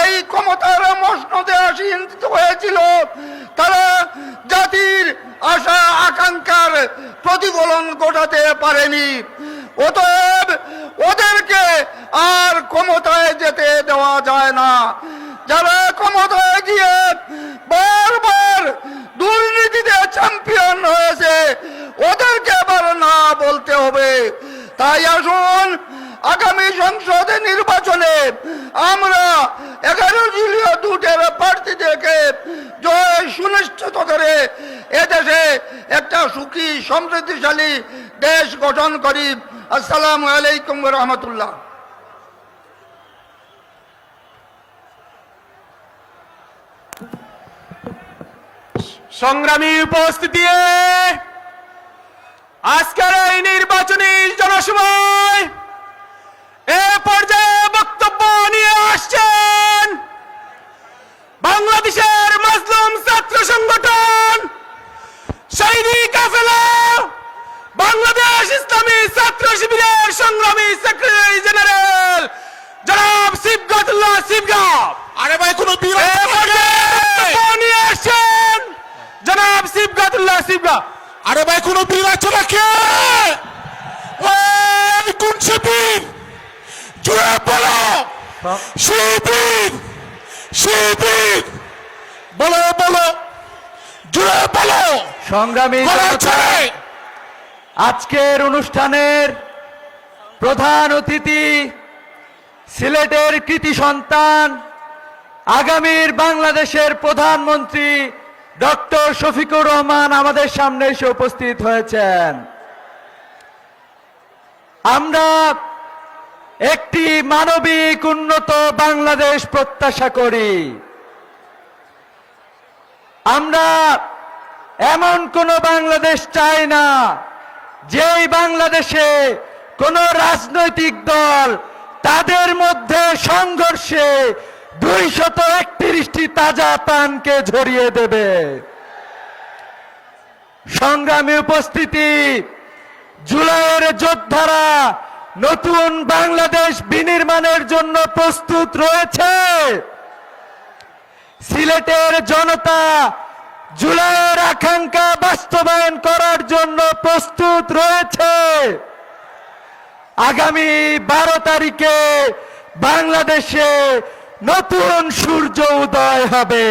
এই ক্ষমতার মসনদে আসীন হয়েছিল, তারা জাতির আশা আকাঙ্ক্ষার প্রতিফলন ঘটাতে পারেনি। অতএব ওদেরকে আর ক্ষমতায় যেতে দেওয়া যায় না। যারা ক্ষমতায় গিয়ে বারবার দুর্নীতিতে চ্যাম্পিয়ন হয়েছে ওদেরকে আবার না বলতে হবে। তাই আসুন আগামী সংসদ নির্বাচনে আমরা 11 দলীয় জোটের প্রার্থীদেরকে জয় সুনিশ্চিত করে এদেশে একটা সুখী সমৃদ্ধিশালী দেশ গঠন করি। আসসালামু আলাইকুম ওয়া রাহমাতুল্লাহ। সংগ্রামী উপস্থিতি, আজকের এই নির্বাচনী জনসভায় এ পর্যায়ে বক্তব্য নিয়ে আসছেন বাংলাদেশের মাজলুম ছাত্র সংগঠন শহীদি কাফেলা বাংলাদেশ ইসলামী ছাত্র শিবিরের সংগ্রামী সেক্রেটারি জেনারেল জনাব সিবগাতুল্লাহ সিবগাব। আরে ভাই কোনো নিয়ে আসছেন জনাব সিবগাতুল্লাহ সিবগাব। আরে ভাই কোনো বীর আছে নাকি? কোন শিবির? জুড়ে বলো শিবির, শিবির বলো বলো, জুড়ে বলো। সংগ্রামী জনতা, আজকের অনুষ্ঠানের প্রধান অতিথি সিলেটের কৃতি সন্তান আগামীর বাংলাদেশের প্রধানমন্ত্রী ডক্টর শফিকুর রহমান আমাদের সামনে এসে উপস্থিত হয়েছেন। আমরা একটি মানবিক উন্নত বাংলাদেশ প্রত্যাশা করি। আমরা এমন কোন বাংলাদেশ চাই না যেই বাংলাদেশে কোন রাজনৈতিক দল তাদের মধ্যে সংঘর্ষে 231টি তাজা প্রাণকে ঝরিয়ে দেবে। সংগ্রামী উপস্থিতি, জুলাইয়ের যোদ্ধারা নতুন বাংলাদেশ বিনির্মাণের জন্য প্রস্তুত রয়েছে। সিলেটের জনতা জুলাইয়ের আকাঙ্ক্ষা বাস্তবায়ন করার জন্য প্রস্তুত রয়েছে। আগামী 12 তারিখে বাংলাদেশে নতুন সূর্য উদয় হবে।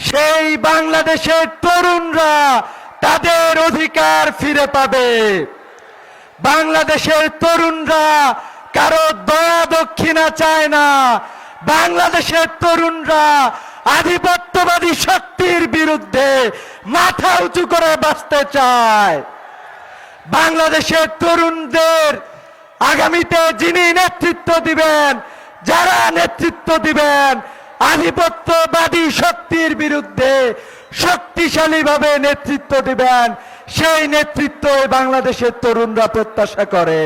সেই বাংলাদেশের তরুণরা তাদের অধিকার ফিরে পাবে। বাংলাদেশের তরুণরা কারো দয়া দক্ষিণা চায় না। বাংলাদেশের তরুণরা আধিপত্যবাদী শক্তির বিরুদ্ধে মাথা উঁচু করে বাঁচতে চায়। বাংলাদেশের তরুণদের আগামীতে যিনি নেতৃত্ব দিবেন, যারা নেতৃত্ব দিবেন, আধিপত্যবাদী শক্তির বিরুদ্ধে শক্তিশালীভাবে নেতৃত্ব দিবেন, সেই নেতৃত্ব বাংলাদেশের তরুণরা প্রত্যাশা করে।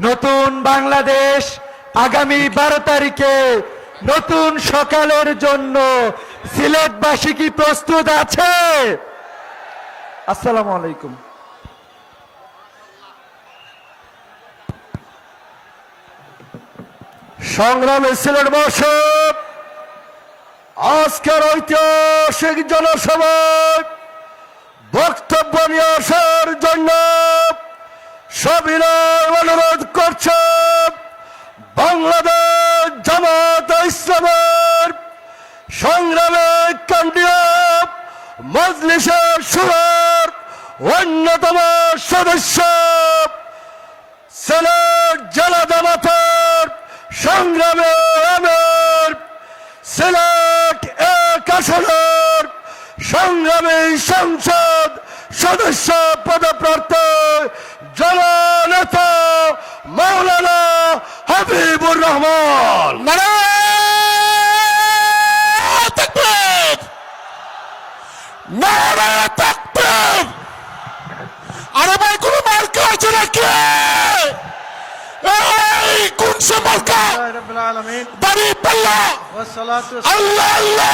নতুন বাংলাদেশ আগামী 12 তারিখে নতুন সকালের জন্য সিলেটবাসী কি প্রস্তুত আছে? আসসালামু আলাইকুম। সংগ্রামী সিলেটবাসী, আজকের ঐতিহাসিক জনসভায় বক্তব্য নিয়ে আসার জন্য সবিনয় অনুরোধ করছে বাংলাদেশ জামাত ইসলামের সংগ্রামী কেন্দ্রীয় মজলিসের সুরার অন্যতম সদস্য, সিলেট জেলা জামাতের সংগ্রামী আমির, সিলেট 1 আসনের সংগ্রামী সংসদ সদস্য পদপ্রার্থী জননেতা মাওলানা হাবিবুর রহমান। নারায়ে তাকবীর, নারায়ে তাকবীর। আরে ভাই কোনো মার্কা আছে নাকি? এই কোন সে মার্কা? দাড়ি পাল্লা, আল্লাহ আল্লাহ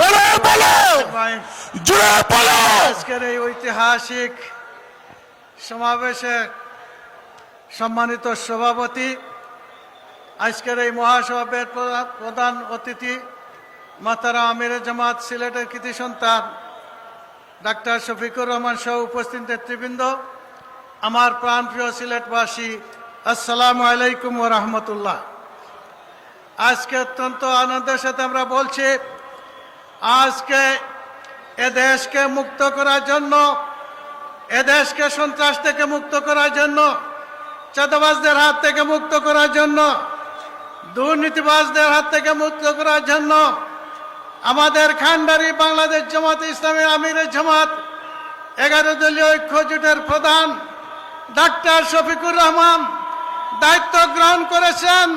বলো বলো, জুড়ে বলো। আজকের এই ঐতিহাসিক সমাবেশে সম্মানিত সভাপতি, আজকের এই মহাসভার প্রধান অতিথি মাতারা আমিরে জামাত সিলেটের কৃতি সন্তান ডাক্তার শফিকুর রহমান সহ উপস্থিত নেতৃবৃন্দ, আমার প্রাণপ্রিয় সিলেটবাসী, আসসালামু আলাইকুম ওয়া রাহমাতুল্লাহ। আজকে অত্যন্ত আনন্দের সাথে আমরা বলছি, আজকে এ দেশকে মুক্ত করার জন্য, এ দেশকে সন্ত্রাস থেকে মুক্ত করার জন্য, চাঁদাবাজদের হাত থেকে মুক্ত করার জন্য, দুর্নীতিবাজদের হাত থেকে মুক্ত করার জন্য আমাদের খানবাড়ি বাংলাদেশ জামাত ইসলামী আমিরে জামাত 11 দলীয় ঐক্য জোটের প্রধান ডাক্তার শফিকুর রহমান দায়িত্ব গ্রহণ করেছেন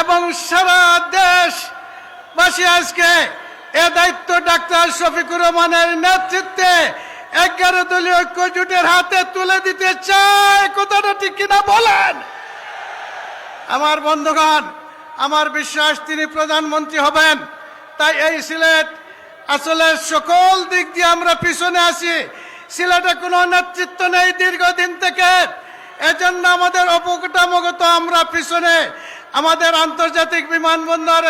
এবং সারা দেশবাসী আজকে এ দায়িত্ব ডাক্তার শফিকুর রহমানের নেতৃত্বে 11 দলীয় ঐক্য জোটের হাতে তুলে দিতে চায়। কথাটা ঠিক কিনা বলেন? আমার বন্ধুগণ, আমার বিশ্বাস তিনি প্রধানমন্ত্রী হবেন। তাই এই সিলেট আসলে সকল দিক দিয়ে আমরা পিছনে আছি। সিলেটে কোনো নেতৃত্ব নেই দীর্ঘদিন থেকে, এজন্য আমাদের অপকাঠামোগত আমরা পিছনে। আমাদের আন্তর্জাতিক বিমানবন্দর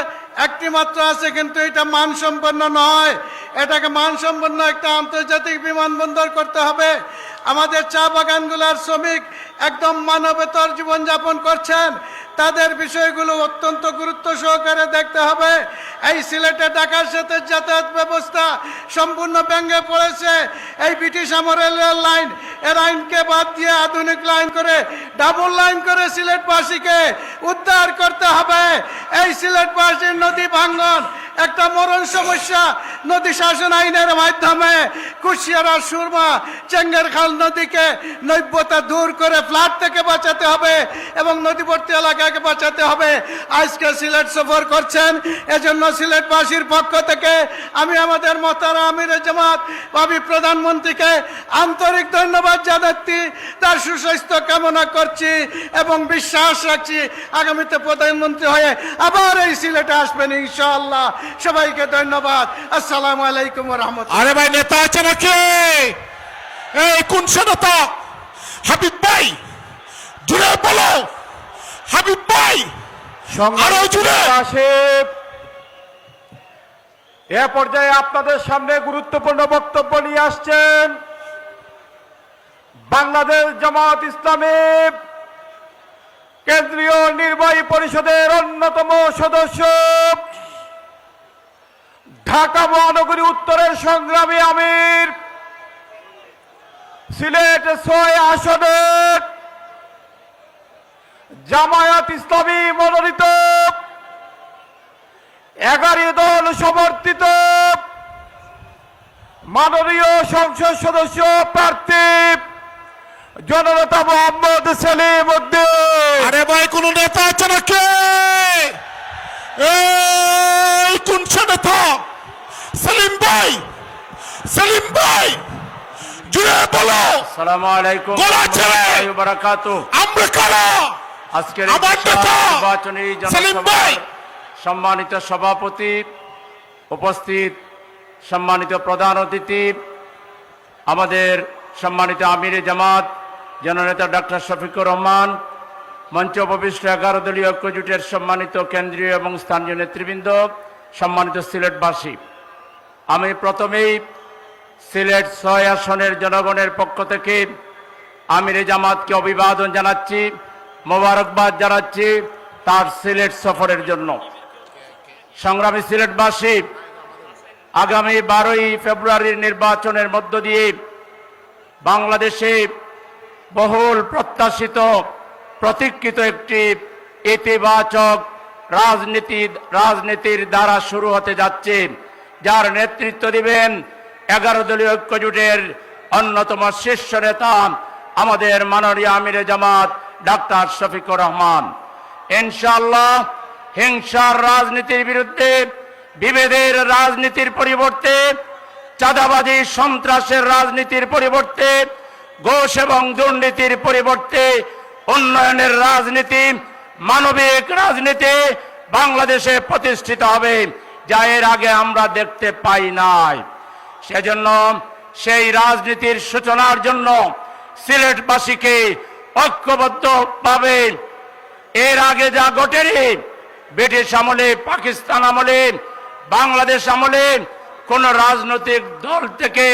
একটি মাত্র আছে, কিন্তু এটা মানসম্পন্ন নয়। এটাকে মানসম্পন্ন একটা আন্তর্জাতিক বিমানবন্দর করতে হবে। আমাদের চা বাগানগুলোর শ্রমিক একদম মানবেতর জীবনযাপন করছেন, তাদের বিষয়গুলো অত্যন্ত গুরুত্ব সহকারে দেখতে হবে। এই সিলেটে ঢাকার সাথে যাতায়াত ব্যবস্থা সম্পূর্ণ ভেঙে পড়েছে। এই ব্রিটিশ আমলের রেল লাইন, এ লাইনকে বাদ দিয়ে আধুনিক লাইন করে, ডাবল লাইন করে সিলেটবাসীকে উদ্ধার করতে হবে। এই সিলেটবাসীর নদী ভাঙ্গন একটা মরণ সমস্যা। নদী শাসন আইনের মাধ্যমে কুশিয়ারা, সুরমা, চেঙ্গারখাল নদীকে নৈবতা দূর করে ফ্লাড থেকে বাঁচাতে হবে এবং নদীবর্তী এলাকাকে বাঁচাতে হবে। আজকে সিলেট সফর করছেন, এজন্য সিলেটবাসীর পক্ষ থেকে আমি আমাদের মহতারাম আমিরে জামাত ভাবি প্রধানমন্ত্রীকে আন্তরিক ধন্যবাদ জানাচ্ছি, তার সুস্বাস্থ্য কামনা করছি এবং বিশ্বাস রাখছি আগামীতে প্রধানমন্ত্রী হয়ে আবার এই সিলেটে আসবেন ইনশাআল্লাহ। সবাইকে ধন্যবাদ। আসসালামু আলাইকুম ওয়া রাহমাতুল্লাহ। আরে ভাই, নেতা আছে নাকি? এই কোন নেতা? হাবিব ভাই, জুড়ে বলো। হাবিব ভাই, আরো জুড়ে। এ পর্যায়ে আপনাদের সামনে গুরুত্বপূর্ণ বক্তব্য নিয়ে আসছেন বাংলাদেশ জামাত ইসলামী কেন্দ্রীয় নির্বাহী পরিষদের অন্যতম সদস্য, ঢাকা মহানগরী উত্তরের সংগ্রামী আমির, সিলেট 6 আসনের জামায়াত ইসলামী মনোনীত 11 দল সমর্থিত মাননীয় সংসদ সদস্য প্রার্থী জননেতা মোহাম্মদ সেলিম উদ্দিন। আরে ভাই, কোন নেতা আছে নাকি? এই কোন নেতা? সেলিম ভাই, সেলিম ভাই, জুড়ে বলো। আসসালামু আলাইকুম গলা ছেড়ে। ওয়া রাহমাতুল্লাহি ওয়া বারাকাতুহু। আমরা কারা? আজকের আমার নেতা নির্বাচনী সেলিম ভাই। জনসভার সম্মানিত সভাপতি, উপস্থিত সম্মানিত প্রধান অতিথি, আমাদের সম্মানিত আমিরে জামাত জননেতা ডক্টর শফিকুর রহমান, মঞ্চে উপবিষ্ট 11 দলীয় ঐক্য জোটের সম্মানিত কেন্দ্রীয় এবং স্থানীয় নেতৃবৃন্দ, সম্মানিত সিলেটবাসী, আমি প্রথমেই সিলেট 6 আসনের জনগণের পক্ষ থেকে আমিরে জামাতকে অভিবাদন জানাচ্ছি, মোবারকবাদ জানাচ্ছি তার সিলেট সফরের জন্য। সংগ্রামী সিলেটবাসী, আগামী 12ই ফেব্রুয়ারির নির্বাচনের মধ্য দিয়ে বাংলাদেশে বহুল প্রত্যাশিত প্রতীক্ষিত একটি ইতিবাচক রাজনীতির দ্বারা শুরু হতে যাচ্ছে, যার নেতৃত্ব দিবেন 11 দলীয় ঐক্য জোটের অন্যতম শীর্ষ নেতা আমাদের মাননীয় আমিরে জামাত ডাক্তার শফিকুর রহমান। ইনশাআল্লাহ হিংসার রাজনীতির বিরুদ্ধে, বিভেদের রাজনীতির পরিবর্তে, চাঁদাবাজি সন্ত্রাসের রাজনীতির পরিবর্তে, ঘুষ এবং দুর্নীতির পরিবর্তে উন্নয়নের রাজনীতি, মানবিক রাজনীতি বাংলাদেশে প্রতিষ্ঠিত হবে, যা এর আগে আমরা দেখতে পাই নাই। সেজন্য সেই রাজনীতির সূচনার জন্য সিলেটবাসীকে ঐক্যবদ্ধভাবে এর আগে যা ঘটেনি, ব্রিটিশ আমলে, পাকিস্তান আমলে, বাংলাদেশ আমলে কোন রাজনৈতিক দল থেকে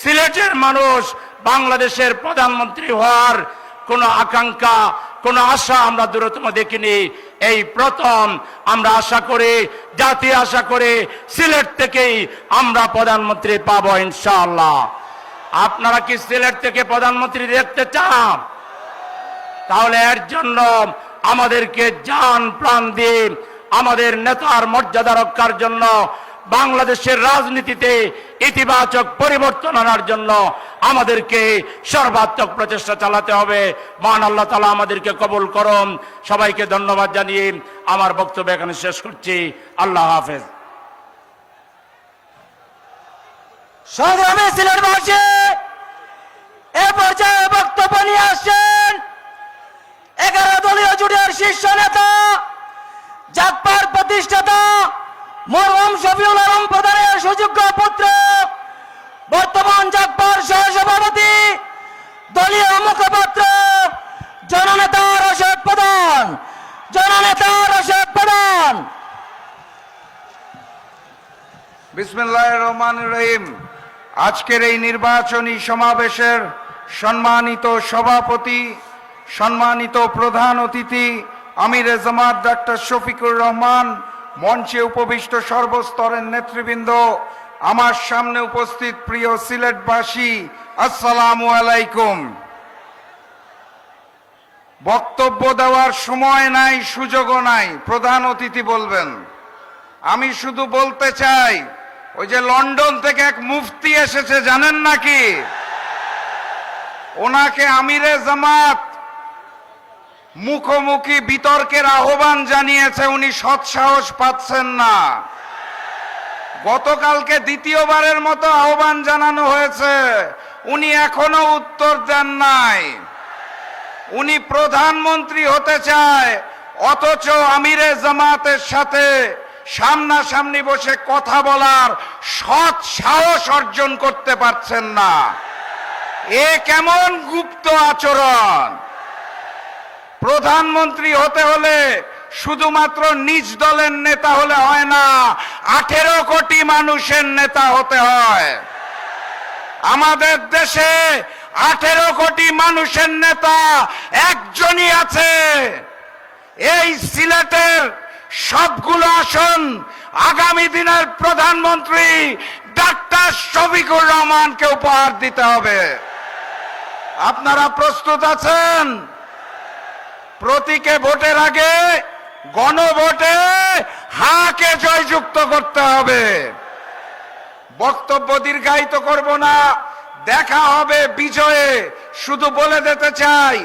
সিলেটের মানুষ বাংলাদেশের প্রধানমন্ত্রী হওয়ার কোনো আকাঙ্ক্ষা, কোনো আশা আমরা দূরতম দেখিনি। এই প্রথম আমরা আশা করি, জাতি আশা করে সিলেট থেকেই আমরা প্রধানমন্ত্রী পাবো ইনশাআল্লাহ। আপনারা কি সিলেট থেকে প্রধানমন্ত্রী দেখতে চান? তাহলে এর জন্য আমাদেরকে জান প্রাণ দিয়ে আমাদের নেতার মর্যাদা রক্ষার জন্য, বাংলাদেশের রাজনীতিতে ইতিবাচক পরিবর্তন আনার জন্য আমাদেরকে সর্বাত্মক প্রচেষ্টা চালাতে হবে। মহান আল্লাহ তাআলা আমাদেরকে কবুল করুন। সবাইকে ধন্যবাদ জানিয়ে আমার বক্তব্য এখানে শেষ করছি। আল্লাহ হাফেজ। সংগ্রামী সিলেটবাসী, এ পর্যায়ে বক্তব্য নিয়ে আসছেন 11 দলীয় জোটের শীর্ষ নেতা, জাগপার প্রতিষ্ঠাতা মরহুম শফিউল আলম প্রধানের সুযোগ্য পুত্র, বর্তমান জাগপার সহসভাপতি, দলীয় মুখপাত্র জননেতা রশদ প্রধান। বিসমিল্লাহির রহমানির রহিম। আজকের এই নির্বাচনী সমাবেশের সম্মানিত সভাপতি, সম্মানিত প্রধান অতিথি আমিরে জামাত ডাক্তার শফিকুর রহমান, মঞ্চে উপবিষ্ট সর্বস্তরের নেতৃবৃন্দ, আমার সামনে উপস্থিত প্রিয় সিলেটবাসী, আসসালামু আলাইকুম। বক্তব্য দেওয়ার সময় নাই, সুযোগও নাই, প্রধান অতিথি বলবেন। আমি শুধু বলতে চাই, ওই যে লন্ডন থেকে এক মুফতি এসেছে জানেন নাকি? ওনাকে আমিরে জামাত মুখোমুখি বিতর্কের আহ্বান জানিয়েছে, উনি সৎসাহস পাচ্ছেন না। গতকালকে দ্বিতীয়বারের মতো আহ্বান জানানো হয়েছে, উনি এখনো উত্তর দেন নাই। উনি প্রধানমন্ত্রী হতে চায়, অথচ আমিরে জামাতের সাথে সামনাসামনি বসে কথা বলার সৎ সাহস অর্জন করতে পারছেন না। এ কেমন গুপ্ত আচরণ! প্রধানমন্ত্রী হতে হলে শুধুমাত্র নিজ দলের নেতা হলে হয় না, 18 কোটি মানুষের নেতা হতে হয়। আমাদের দেশে 18 কোটি মানুষের নেতা একজনই আছে। এই সিলেটের সবগুলো আসন আগামী দিনের প্রধানমন্ত্রী ডাক্তার শফিকুর রহমানকে উপহার দিতে হবে। আপনারা প্রস্তুত আছেন? প্রতীকে ভোটের আগে গণভোটে হাকে জয়যুক্ত করতে হবে। বক্তব্য দীর্ঘায়িত করব না, দেখা হবে বিজয়ে। শুধু বলে দিতে চাই,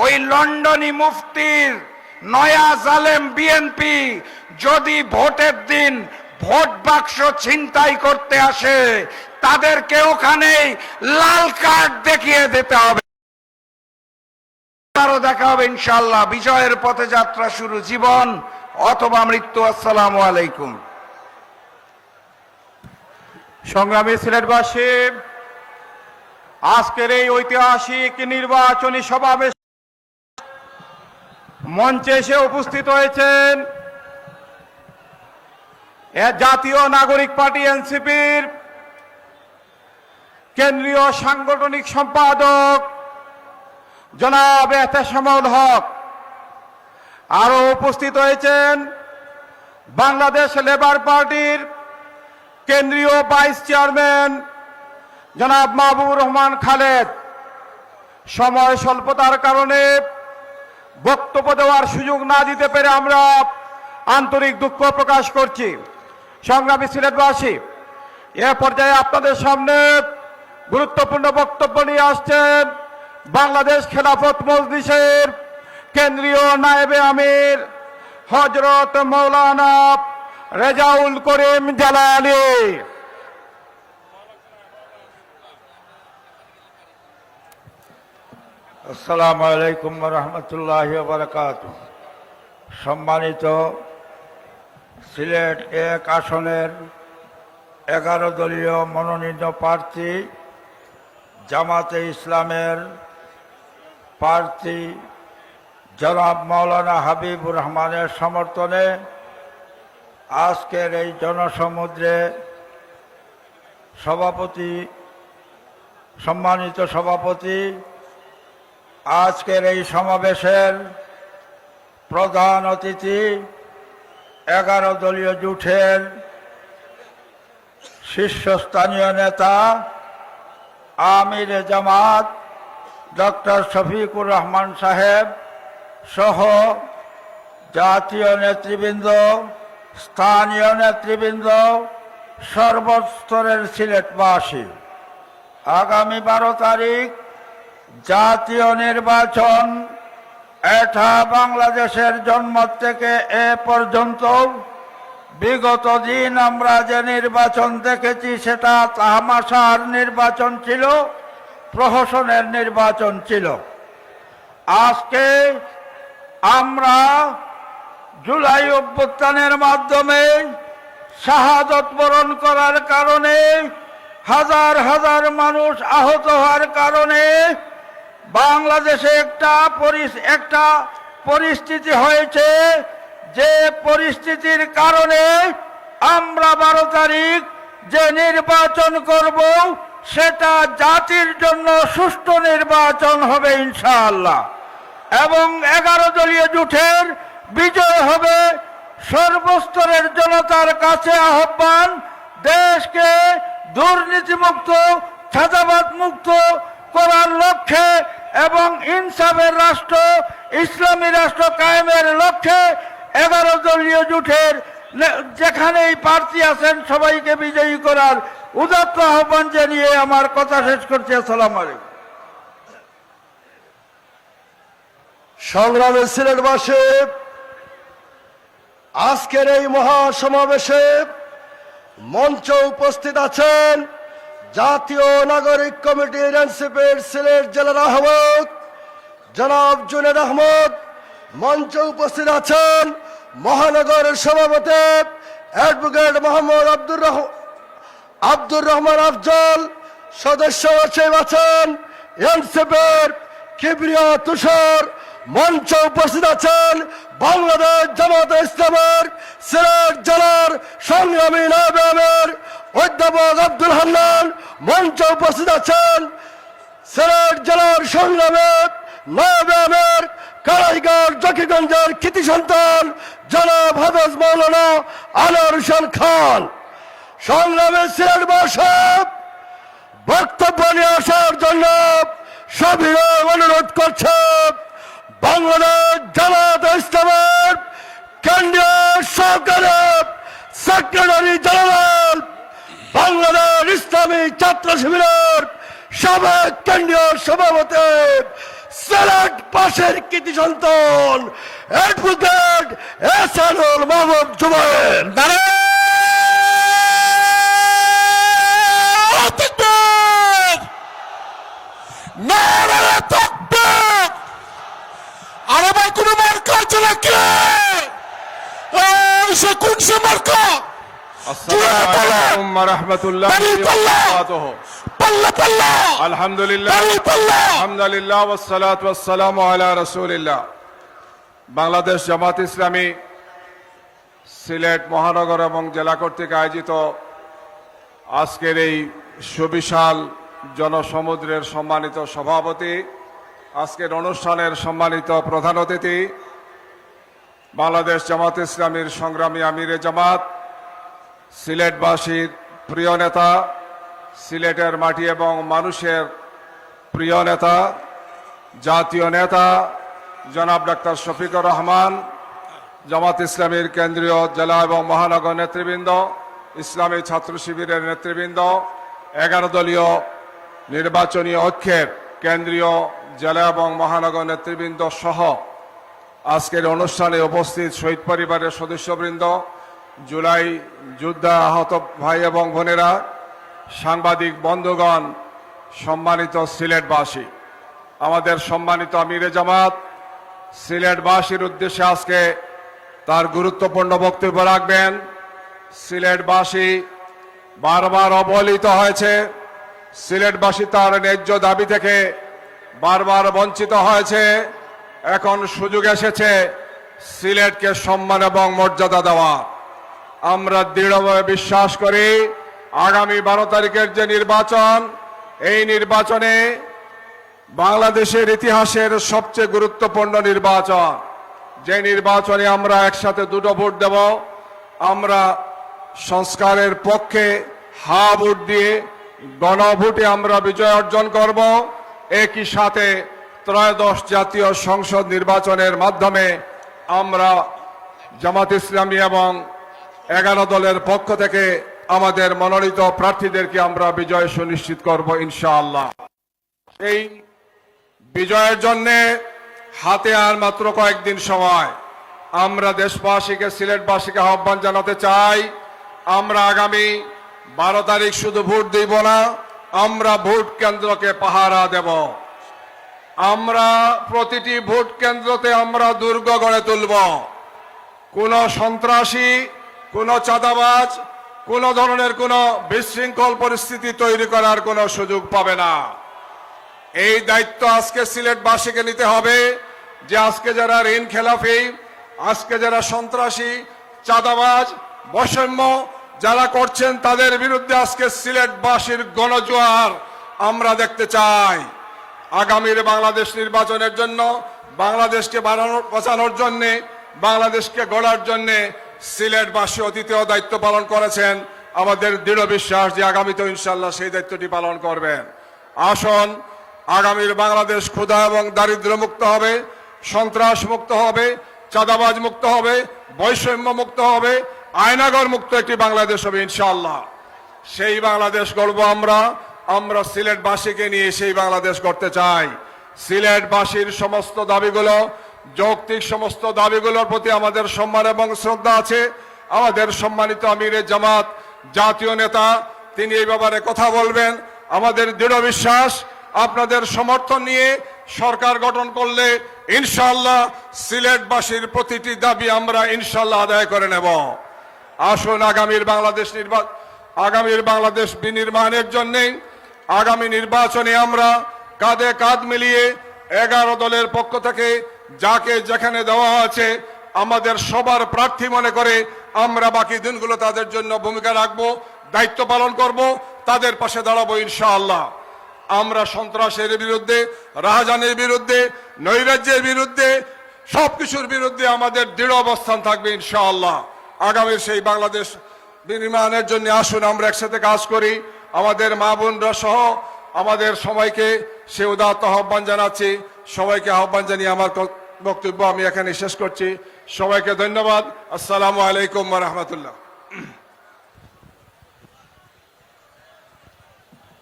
ওই লন্ডনী মুফতির নয়া জালেম বিএনপি যদি ভোটের দিন ভোট বাক্স ছিনতাই করতে আসে, তাদেরকে ওখানেই লাল কার্ড দেখিয়ে দিতে হবে। আরো দেখা হবে ইনশাআল্লাহ। বিজয়ের পথে যাত্রা শুরু, জীবন অথবা মৃত্যু। আসসালামু আলাইকুম। সংগ্রামী সিলেটবাসী, আজকের এই ঐতিহাসিক নির্বাচনী সমাবেশ মঞ্চে এসে উপস্থিত হয়েছেন জাতীয় নাগরিক পার্টি এনসিপির কেন্দ্রীয় সাংগঠনিক সম্পাদক জনাব এহতেশামুল হক। আরো উপস্থিত হয়েছেন বাংলাদেশ লেবার পার্টির কেন্দ্রীয় ভাইস চেয়ারম্যান জনাব মাহবুবুর রহমান খালেদ। সময় স্বল্পতার কারণে বক্তব্য দেওয়ার সুযোগ না দিতে পেরে আমরা আন্তরিক দুঃখ প্রকাশ করছি। সংগ্রামী সিলেটবাসী, এ পর্যায়ে আপনাদের সামনে গুরুত্বপূর্ণ বক্তব্য নিয়ে আসছেন বাংলাদেশ খেলাফত মজলিসের কেন্দ্রীয় নায়েবে আমির হযরত মাওলানা রেজাউল করিম জালালী। আসসালামু আলাইকুম ওয়া রাহমাতুল্লাহি ওয়া বারাকাতুহু। সম্মানিত সিলেট 1 আসনের 11 দলীয় মনোনীত প্রার্থী, জামাতে ইসলামের প্রার্থী জনাব মাওলানা হাবিবুর রহমানের সমর্থনে আজকের এই জনসমুদ্রে সভাপতি সম্মানিত সভাপতি, আজকের এই সমাবেশের প্রধান অতিথি 11 দলীয় জোটের শীর্ষস্থানীয় নেতা আমিরে জামাত ডক্টর শফিকুর রহমান সাহেব সহ জাতীয় নেতৃবৃন্দ, স্থানীয় নেতৃবৃন্দ, সর্বস্তরের সিলেটবাসী, আগামী 12 তারিখ জাতীয় নির্বাচন। এটা বাংলাদেশের জন্ম থেকে এ পর্যন্ত বিগত দিন আমরা যে নির্বাচন দেখেছি সেটা তামাশার নির্বাচন ছিল, প্রহসনের নির্বাচন ছিল। আজকে আমরা জুলাই অভ্যুত্থানের মাধ্যমে শাহাদত বরণ করার কারণে হাজার হাজার মানুষ আহত হওয়ার কারণে বাংলাদেশে একটা পরিস্থিতি হয়েছে, যে পরিস্থিতির কারণে আমরা 12 তারিখ যে নির্বাচন করব সেটা জাতির জন্য সুষ্ঠু নির্বাচন হবে ইনশাআল্লাহ, এবং 11 দলীয় জোটের বিজয় হবে। সর্বস্তরের জনতার কাছে আহ্বান, দেশকে দুর্নীতিমুক্ত, চাঁদাবাদ মুক্ত করার লক্ষ্যে এবং ইনসাফের রাষ্ট্র, ইসলামী রাষ্ট্র কায়েমের লক্ষ্যে 11 দলীয় জোটের যেখানেই প্রার্থী আছেন সবাইকে বিজয়ী করার উদাত্ত আহ্বান জানিয়ে আমার কথা শেষ করছি। আসসালামু আলাইকুম। সংগ্রামী সিলেটবাসী, আজকের এই মহাসমাবেশে মঞ্চে উপস্থিত আছেন জাতীয় নাগরিক কমিটির এনসিপির সিলেট জেলার আহ্বায়ক জনাব জুনেদ আহমদ। মঞ্চে উপস্থিত আছেন মহানগরের সভাপতি অ্যাডভোকেট মোহাম্মদ আব্দুর রহমান আফজল। সদস্য আছেন এনসিপির কিবরিয়া তুষার। মঞ্চে উপস্থিত আছেন বাংলাদেশ জামাতে ইসলামের সিলেট জেলার সংগ্রামী নায়েবে আমির অধ্যাপক আব্দুল হান্নান। মঞ্চে উপস্থিত আছেন সিলেট জেলার সংগ্রামী নায়েবে আমির কারাইঘাট জকিগঞ্জের কৃতি সন্তান জনাব হাফেজ মাওলানা আনোয়ার হোসেন খান। সংগ্রামী সিলেটবাসী, বক্তব্য নিয়ে আসার জন্য সবিনয় অনুরোধ করছে বাংলাদেশ জামাতে ইসলামের কেন্দ্রীয় সহকারী সেক্রেটারি জেনারেল, বাংলাদেশ ইসলামী ছাত্র শিবিরের সাবেক কেন্দ্রীয় সভাপতি, সিলেট পাশের কৃতি সন্তান অ্যাডভোকেট এহসানুল মাহমুদ জুবায়ের। আরে ভাই, কোন মার্কা আছে নাকি? সে কোন সে মার্কা? আসসালামু আলাইকুম ওয়া রাহমাতুল্লাহি ওয়া বারাকাতুহু। পাল্লা পাল্লা, আলহামদুলিল্লাহ, পাল্লা। আলহামদুলিল্লাহ ওয়াসসালাতু ওয়াসসালামু আলা রাসূলিল্লাহ। বাংলাদেশ জামাত ইসলামী সিলেট মহানগর এবং জেলা কর্তৃক আয়োজিত আজকের এই সুবিশাল জনসমুদ্রের সম্মানিত সভাপতি, আজকের অনুষ্ঠানের সম্মানিত প্রধান অতিথি, বাংলাদেশ জামাত ইসলামীর সংগ্রামী আমিরে জামাত, সিলেটবাসীর প্রিয় নেতা, সিলেটের মাটি এবং মানুষের প্রিয় নেতা, জাতীয় নেতা জনাব ডাক্তার শফিকুর রহমান, জামাত ইসলামীর কেন্দ্রীয় জেলা এবং মহানগর নেতৃবৃন্দ, ইসলামী ছাত্র শিবিরের নেতৃবৃন্দ, 11 দলীয় নির্বাচনী ঐক্যের কেন্দ্রীয় জেলা এবং মহানগর নেতৃবৃন্দ সহ আজকের অনুষ্ঠানে উপস্থিত শহীদ পরিবারের সদস্যবৃন্দ, জুলাই যুদ্ধে আহত ভাই এবং বোনেরা, সাংবাদিক বন্ধুগণ, সম্মানিত সিলেটবাসী, আমাদের সম্মানিত আমিরে জামাত সিলেটবাসীর উদ্দেশ্যে আজকে তার গুরুত্বপূর্ণ বক্তব্য রাখবেন। সিলেটবাসী বারবার অবহেলিত হয়েছে, সিলেটবাসী তার ন্যায্য দাবি থেকে বারবার বঞ্চিত হয়েছে। এখন সুযোগ এসেছে সিলেটকে সম্মান এবং মর্যাদা দেওয়া। আমরা দৃঢ়ভাবে বিশ্বাস করি আগামী 12 তারিখের যে নির্বাচন, এই নির্বাচনে বাংলাদেশের ইতিহাসের সবচেয়ে গুরুত্বপূর্ণ নির্বাচন, যে নির্বাচনে আমরা একসাথে দুটো ভোট দেব। আমরা সংস্কারের পক্ষে হা ভোট দিয়ে গণভোটে আমরা বিজয় অর্জন করব। একই সাথে ত্রয়োদশ জাতীয় সংসদ নির্বাচনের মাধ্যমে আমরা জামাত ইসলামী এবং 11 দলের পক্ষ থেকে আমাদের মনোনীত প্রার্থীদেরকে আমরা বিজয় সুনিশ্চিত করব ইনশাআল্লাহ। এই বিজয়ের জন্য হাতে আর মাত্র কয়েকদিন সময়। আমরা দেশবাসীকে, সিলেটবাসীকে আহ্বান জানাতে চাই, আমরা আগামী 12 তারিখ শুধু ভোট দিব না, আমরা ভোট কেন্দ্রকে পাহারা দেব। আমরা প্রতিটি ভোট কেন্দ্রতে আমরা দুর্গ গড়ে তুলব। কোন সন্ত্রাসী, কোন চাঁদাবাজ, কোন ধরনের কোন বিশৃঙ্খল পরিস্থিতি তৈরি করার কোন সুযোগ পাবে না। এই দায়িত্ব আজকে সিলেটবাসীকে নিতে হবে যে আজকে যারা ঋণ খেলাফি, আজকে যারা সন্ত্রাসী, চাঁদাবাজ, বৈষম্য যারা করছেন তাদের বিরুদ্ধে আজকে সিলেটবাসীর গণজোয়ার আমরা দেখতে চাই। আগামীর বাংলাদেশ নির্বাচনের জন্য, বাংলাদেশকে বাঁচানোর জন্য, বাংলাদেশকে গড়ার জন্য সিলেটবাসী অতীতেও দায়িত্ব পালন করেছেন। আমাদের দৃঢ় বিশ্বাস যে আগামীতেও ইনশাল্লাহ সেই দায়িত্বটি পালন করবেন। আসুন, আগামীর বাংলাদেশ ক্ষুধা এবং দারিদ্র মুক্ত হবে, সন্ত্রাস মুক্ত হবে, চাঁদাবাজ মুক্ত হবে, বৈষম্য মুক্ত হবে, আয়নাগর মুক্ত একটি বাংলাদেশ হবে ইনশাআল্লাহ। সেই বাংলাদেশ গড়ব আমরা সিলেটবাসীকে নিয়ে সেই বাংলাদেশ গড়তে চাই। সিলেটবাসীর সমস্ত দাবিগুলো, যৌক্তিক সমস্ত দাবিগুলোর প্রতি আমাদের সম্মান এবং শ্রদ্ধা আছে। আমাদের সম্মানিত আমিরে জামাত, জাতীয় নেতা, তিনি এই ব্যাপারে কথা বলবেন। আমাদের দৃঢ় বিশ্বাস আপনাদের সমর্থন নিয়ে সরকার গঠন করলে ইনশাআল্লাহ সিলেটবাসীর প্রতিটি দাবি আমরা ইনশাআল্লাহ আদায় করে নেব। আসুন, আগামীর বাংলাদেশ বিনির্মাণের জন্য আগামী নির্বাচনে আমরা কাঁধে কাঁধ মিলিয়ে 11 দলের পক্ষ থেকে যাকে যেখানে দেওয়া আছে আমাদের সবার প্রার্থী মনে করে আমরা বাকি দিনগুলো তাদের জন্য ভূমিকা রাখব, দায়িত্ব পালন করব, তাদের পাশে দাঁড়াবো ইনশাআল্লাহ। আমরা সন্ত্রাসের বিরুদ্ধে, রাহাজানির বিরুদ্ধে, নৈরাজ্যের বিরুদ্ধে, সবকিছুর বিরুদ্ধে আমাদের দৃঢ় অবস্থান থাকবে ইনশাআল্লাহ। আগামীর সেই বাংলাদেশ নির্মাণের জন্য আসুন আমরা একসাথে কাজ করি। আমাদের মা বোনরা সহ আমাদের সবাইকে সে উদাত্ত আহ্বান জানাচ্ছি। সবাইকে আহ্বান জানিয়ে আমার বক্তব্য আমি এখানে শেষ করছি। সবাইকে ধন্যবাদ। আসসালামু আলাইকুম ওয়া রাহমাতুল্লাহ।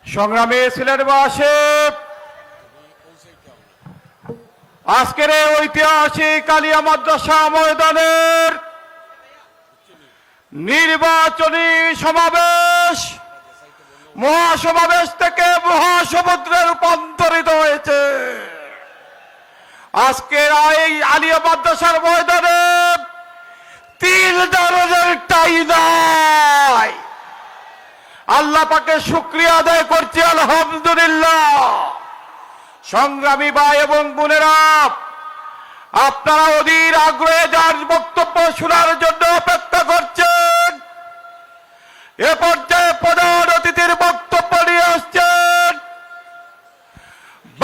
সংগ্রামী সিলেটবাসী, আজকের এই ঐতিহাসিক আলিয়া মাদ্রাসা ময়দানের নির্বাচনী সমাবেশ মহাসমাবেশ থেকে মহাসমুদ্রে রূপান্তরিত হয়েছে। আজকের এই আলিয়া মাদ্রাসার ময়দানে 3 ধরনের টাই নাই। আল্লাহ পাকে শুকরিয়া আদায় করছি, আলহামদুলিল্লাহ। সংগ্রামী ভাই এবং বোনেরা, আপনারা অধীর আগ্রহে যার বক্তব্য শোনার জন্য অপেক্ষা করছেন, এ পর্যায়ে প্রধান অতিথির বক্তব্য নিয়ে আসছেন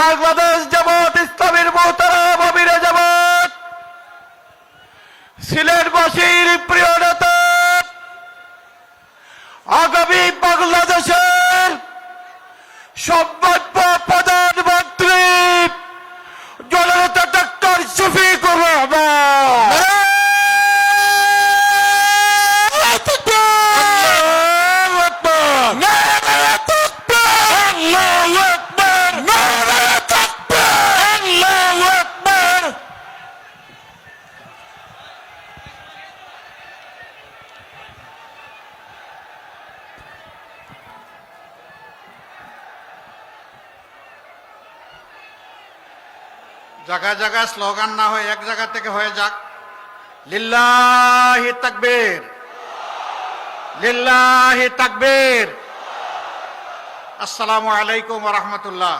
বাংলাদেশ জামাত ইসলামীর মোহতারাম আমিরে জামাত, সিলেটবাসীর প্রিয় নেতা, আগামী বাংলাদেশের সম্ভাব্য প্রধানমন্ত্রী জননেতা ডক্টর শফিকুর রহমান। জায়গা জায়গা স্লোগান না হয়ে এক জায়গা থেকে হয়ে যাক। লিল্লাহি তাকবীর, লিল্লাহি তাকবীর। আসসালামু আলাইকুম ওয়া রাহমাতুল্লাহ।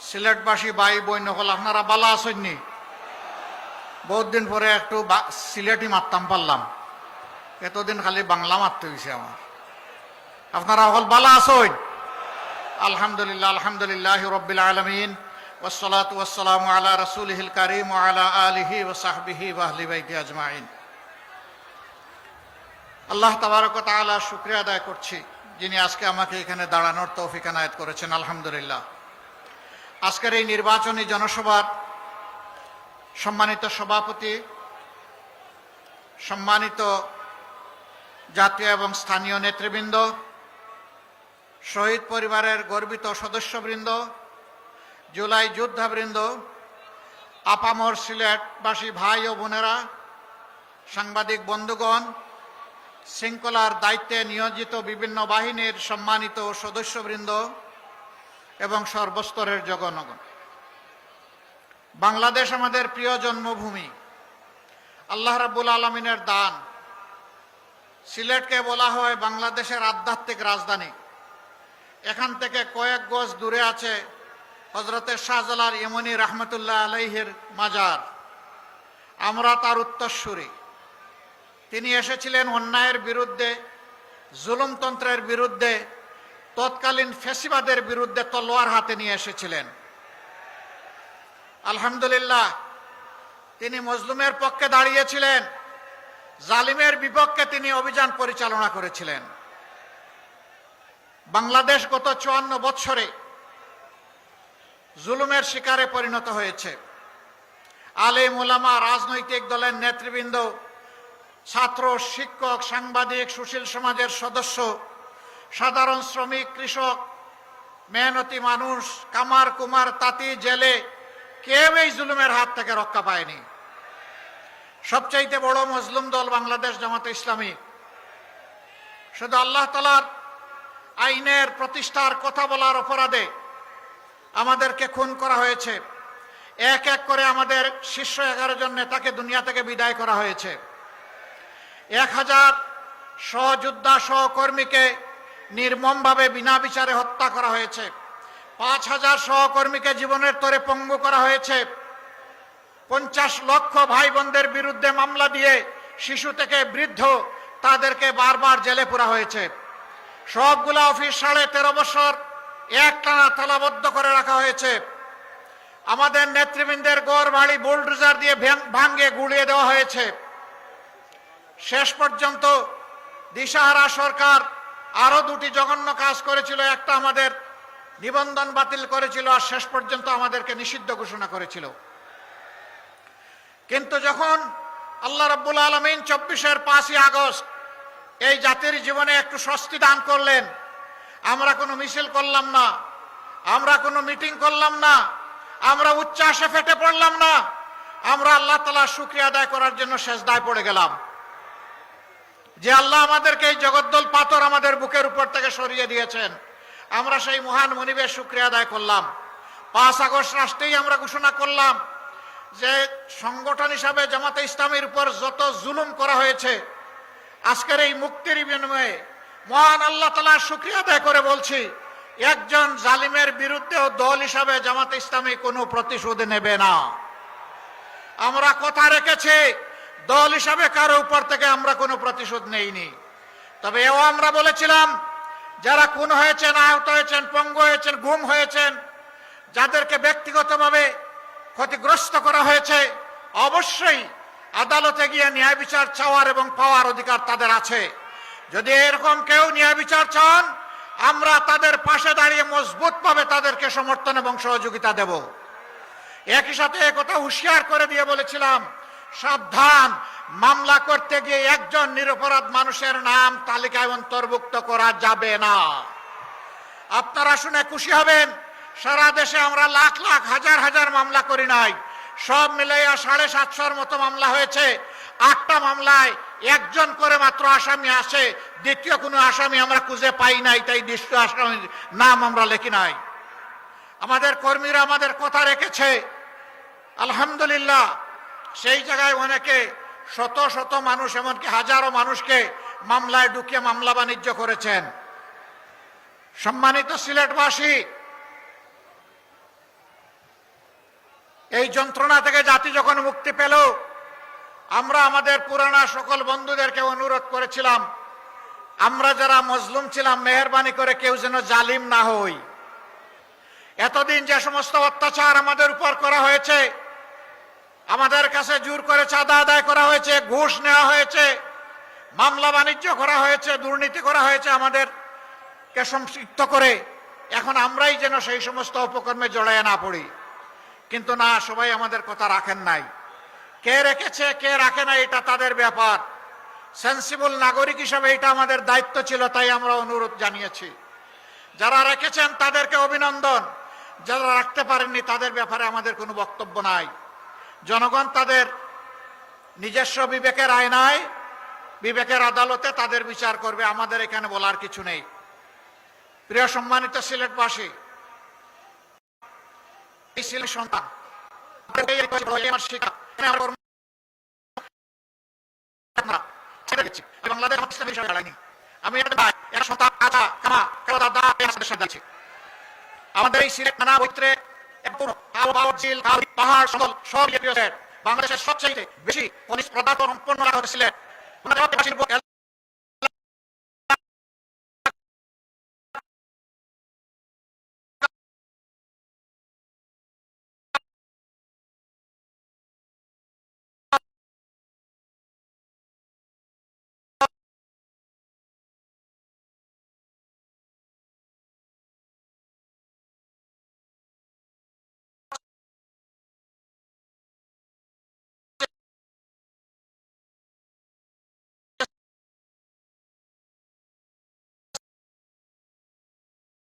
সিলেটবাসী ভাই বোন হল, আপনারা বালা আসেননি? বহুত দিন পরে একটু সিলেটি মারতাম পারলাম, এতদিন খালি বাংলা মারতে হয়েছে আমার। আপনারা হল বালা আসেন? আলহামদুলিল্লাহ আলহামদুলিল্লাহ রব্বিল আলামিন ওয়াসসালাতু ওয়াসসালামু আলা রাসূলিহিল কারীম ওয়া আলা আলিহি ওয়া সাহবিহি ওয়া আহলি বাইতি আজমাইন। আল্লাহ তাবারক ওয়া তাআলা শুকরিয়া আদায় করছি যিনি আজকে আমাকে এখানে দাঁড়ানোর তৌফিক এনায়েত করেছেন। আলহামদুলিল্লাহ। আজকের এই নির্বাচনী জনসভার সম্মানিত সভাপতি, সম্মানিত জাতীয় এবং স্থানীয় নেতৃবৃন্দ, শহীদ পরিবারের গর্বিত সদস্যবৃন্দ, জুলাই যোদ্ধাবৃন্দ, আপামর সিলেটবাসী ভাই ও বোনেরা, সাংবাদিক বন্ধুগণ, শৃঙ্খলার দায়িত্বে নিয়োজিত বিভিন্ন বাহিনীর সম্মানিত সদস্যবৃন্দ এবং সর্বস্তরের জনগণ, বাংলাদেশ আমাদের প্রিয় জন্মভূমি, আল্লাহ রাব্বুল আলামিনের দান। সিলেটকে বলা হয় বাংলাদেশের আধ্যাত্মিক রাজধানী। এখান থেকে কয়েক গজ দূরে আছে হযরতে শাহজালাল ইমানি রহমতুল্লাহ আলাইহির মাজার। আমরা তার উত্তরসূরি। তিনি এসেছিলেন অন্যায়ের বিরুদ্ধে, জুলুমতন্ত্রের বিরুদ্ধে, তৎকালীন ফ্যাসিবাদের বিরুদ্ধে তলোয়ার হাতে নিয়ে এসেছিলেন। আলহামদুলিল্লাহ, তিনি মজলুমের পক্ষে দাঁড়িয়েছিলেন, জালিমের বিপক্ষে তিনি অভিযান পরিচালনা করেছিলেন। বাংলাদেশ গত 54 বৎসরে জুলুমের শিকারে পরিণত হয়েছে। আলেম ওলামা, রাজনৈতিক দলের নেতৃবৃন্দ, ছাত্র, শিক্ষক, সাংবাদিক, সুশীল সমাজের সদস্য, সাধারণ শ্রমিক, কৃষক, মেহনতি মানুষ, কামার কুমার, তাঁতি, জেলে, কেউ এই জুলুমের হাত থেকে রক্ষা পায়নি। সবচাইতে বড় মজলুম দল বাংলাদেশ জামাতে ইসলামী। শুধু আল্লাহ তাআলার আইনের প্রতিষ্ঠার কথা বলার অপরাধে আমাদেরকে খুন করা হয়েছে। এক এক করে আমাদের শীর্ষ 11 জন নেতাকে দুনিয়া থেকে বিদায় করা হয়েছে। 1000 সহযোদ্ধা সহকর্মীকে নির্মমভাবে বিনা বিচারে হত্যা করা হয়েছে। 5000 সহকর্মীকে জীবনের তরে পঙ্গু করা হয়েছে। 50 লক্ষ ভাই বোনদের বিরুদ্ধে মামলা দিয়ে শিশু থেকে বৃদ্ধ তাদেরকে বারবার জেলে পুরা হয়েছে। সবগুলা অফিস 13.5 বছর একটানা তালাবদ্ধ করে রাখা হয়েছে। আমাদের নেতৃবৃন্দের ঘর বাড়ি বুলডোজার দিয়ে ভাঙ্গে গুড়িয়ে দেওয়া হয়েছে। শেষ পর্যন্ত দিশাহারা সরকার আরো 2টি জঘন্য কাজ করেছিল। একটা আমাদের নিবন্ধন বাতিল করেছিল, আর শেষ পর্যন্ত আমাদেরকে নিষিদ্ধ ঘোষণা করেছিল। কিন্তু যখন আল্লাহ রাব্বুল আলামিন 24-এর 5ই আগস্ট এই জাতির জীবনে একটু স্বস্তি দান করলেন, আমরা কোনো মিছিল করলাম না, আমরা কোনো মিটিং করলাম না, আমরা উচ্ছ্বাসে ফেটে পড়লাম না, আমরা আল্লাহ তাআলার শুকরিয়া আদায় করার জন্য সেজদায় পড়ে গেলাম যে আল্লাহ আমাদেরকে এই জগদ্দল পাথর আমাদের বুকের উপর থেকে সরিয়ে দিয়েছেন। আমরা সেই মহান মনিবের শুকরিয়া আদায় করলাম। 5 আগস্ট রাষ্ট্রেই আমরা ঘোষণা করলাম যে সংগঠন হিসাবে জামাতে ইসলামীর উপর যত জুলুম করা হয়েছে, আজকের এই মুক্তির বিনিময়ে মহান আল্লাহ তাআলার শুকরিয়া আদায় করে বলছি, একজন জালিমের বিরুদ্ধেও দল হিসাবে জামাতে ইসলামী কোনো প্রতিশোধ নেবে না। আমরা কথা রেখেছি, দল হিসাবে কারো উপর থেকে আমরা কোনো প্রতিশোধ নেইনি। তবে এও আমরা বলেছিলাম, যারা খুন হয়েছেন, আহত হয়েছেন, পঙ্গু হয়েছেন, গুম হয়েছেন, যাদেরকে ব্যক্তিগতভাবে ক্ষতিগ্রস্ত করা হয়েছে, অবশ্যই আদালতে গিয়ে ন্যায় বিচার চাওয়ার এবং পাওয়ার অধিকার তাদের আছে। যদি এরকম কেউ ন্যায় বিচার চান, আমরা তাদের পাশে দাঁড়িয়ে মজবুতভাবে তাদেরকে সমর্থন এবং সহযোগিতা দেব। একই সাথে একথা হুঁশিয়ার করে দিয়ে বলেছিলাম, সাবধান, মামলা করতে গিয়ে একজন নিরপরাধ মানুষের নাম তালিকায় অন্তর্ভুক্ত করা যাবে না। আপনারা শুনে খুশি হবেন, সারা দেশে আমরা লাখ লাখ হাজার হাজার মামলা করি নাই, সব মিলাইয়া 750-এর মতো মামলা হয়েছে। 8টা মামলায় একজন করে মাত্র আসামি আসে, দ্বিতীয় কোনো আসামি আমরা খুঁজে পাই নাই, তাই দ্বিতীয় আসামির নাম আমরা লিখি নাই। আমাদের কর্মীরা আমাদের কথা রেখেছে, আলহামদুলিল্লাহ। সেই জায়গায় অনেকে শত শত মানুষ, এমনকি হাজারো মানুষকে মামলায় ঢুকিয়ে মামলা বাণিজ্য করেছেন। সম্মানিত সিলেটবাসী, এই যন্ত্রণা থেকে জাতি যখন মুক্তি পেল, আমরা আমাদের পুরানা সকল বন্ধুদেরকে অনুরোধ করেছিলাম, আমরা যারা মজলুম ছিলাম, মেহেরবানি করে কেউ যেন জালিম না হই। এতদিন যে সমস্ত অত্যাচার আমাদের উপর করা হয়েছে, আমাদের কাছে জোর করে চাঁদা আদায় করা হয়েছে, ঘুষ নেওয়া হয়েছে, মামলা বাণিজ্য করা হয়েছে, দুর্নীতি করা হয়েছে আমাদেরকে সম্পৃক্ত করে, এখন আমরাই যেন সেই সমস্ত অপকর্মে জড়ায় না পড়ি। কিন্তু না, সবাই আমাদের কথা রাখেন নাই। কে রেখেছে কে রাখে না এটা তাদের ব্যাপার। সেন্সিবল নাগরিক হিসাবে এটা আমাদের দায়িত্ব ছিল, তাই আমরা অনুরোধ জানিয়েছি। যারা রেখেছেন তাদেরকে অভিনন্দন, যারা রাখতে পারেননি তাদের ব্যাপারে আমাদের কোনো বক্তব্য নাই। জনগণ তাদের নিজস্ব বিবেকের আয়নায়, বিবেকের আদালতে তাদের বিচার করবে, আমাদের এখানে বলার কিছু নেই। প্রিয় সম্মানিত সিলেটবাসী, এই সিলেট সন্তান আমাদের এই সিলেট নানা বৈত্রে পাহাড় সব বাংলাদেশের সবচেয়ে বেশি খনিজ পদার্থ সম্পন্ন রাখা হচ্ছে সিলেট।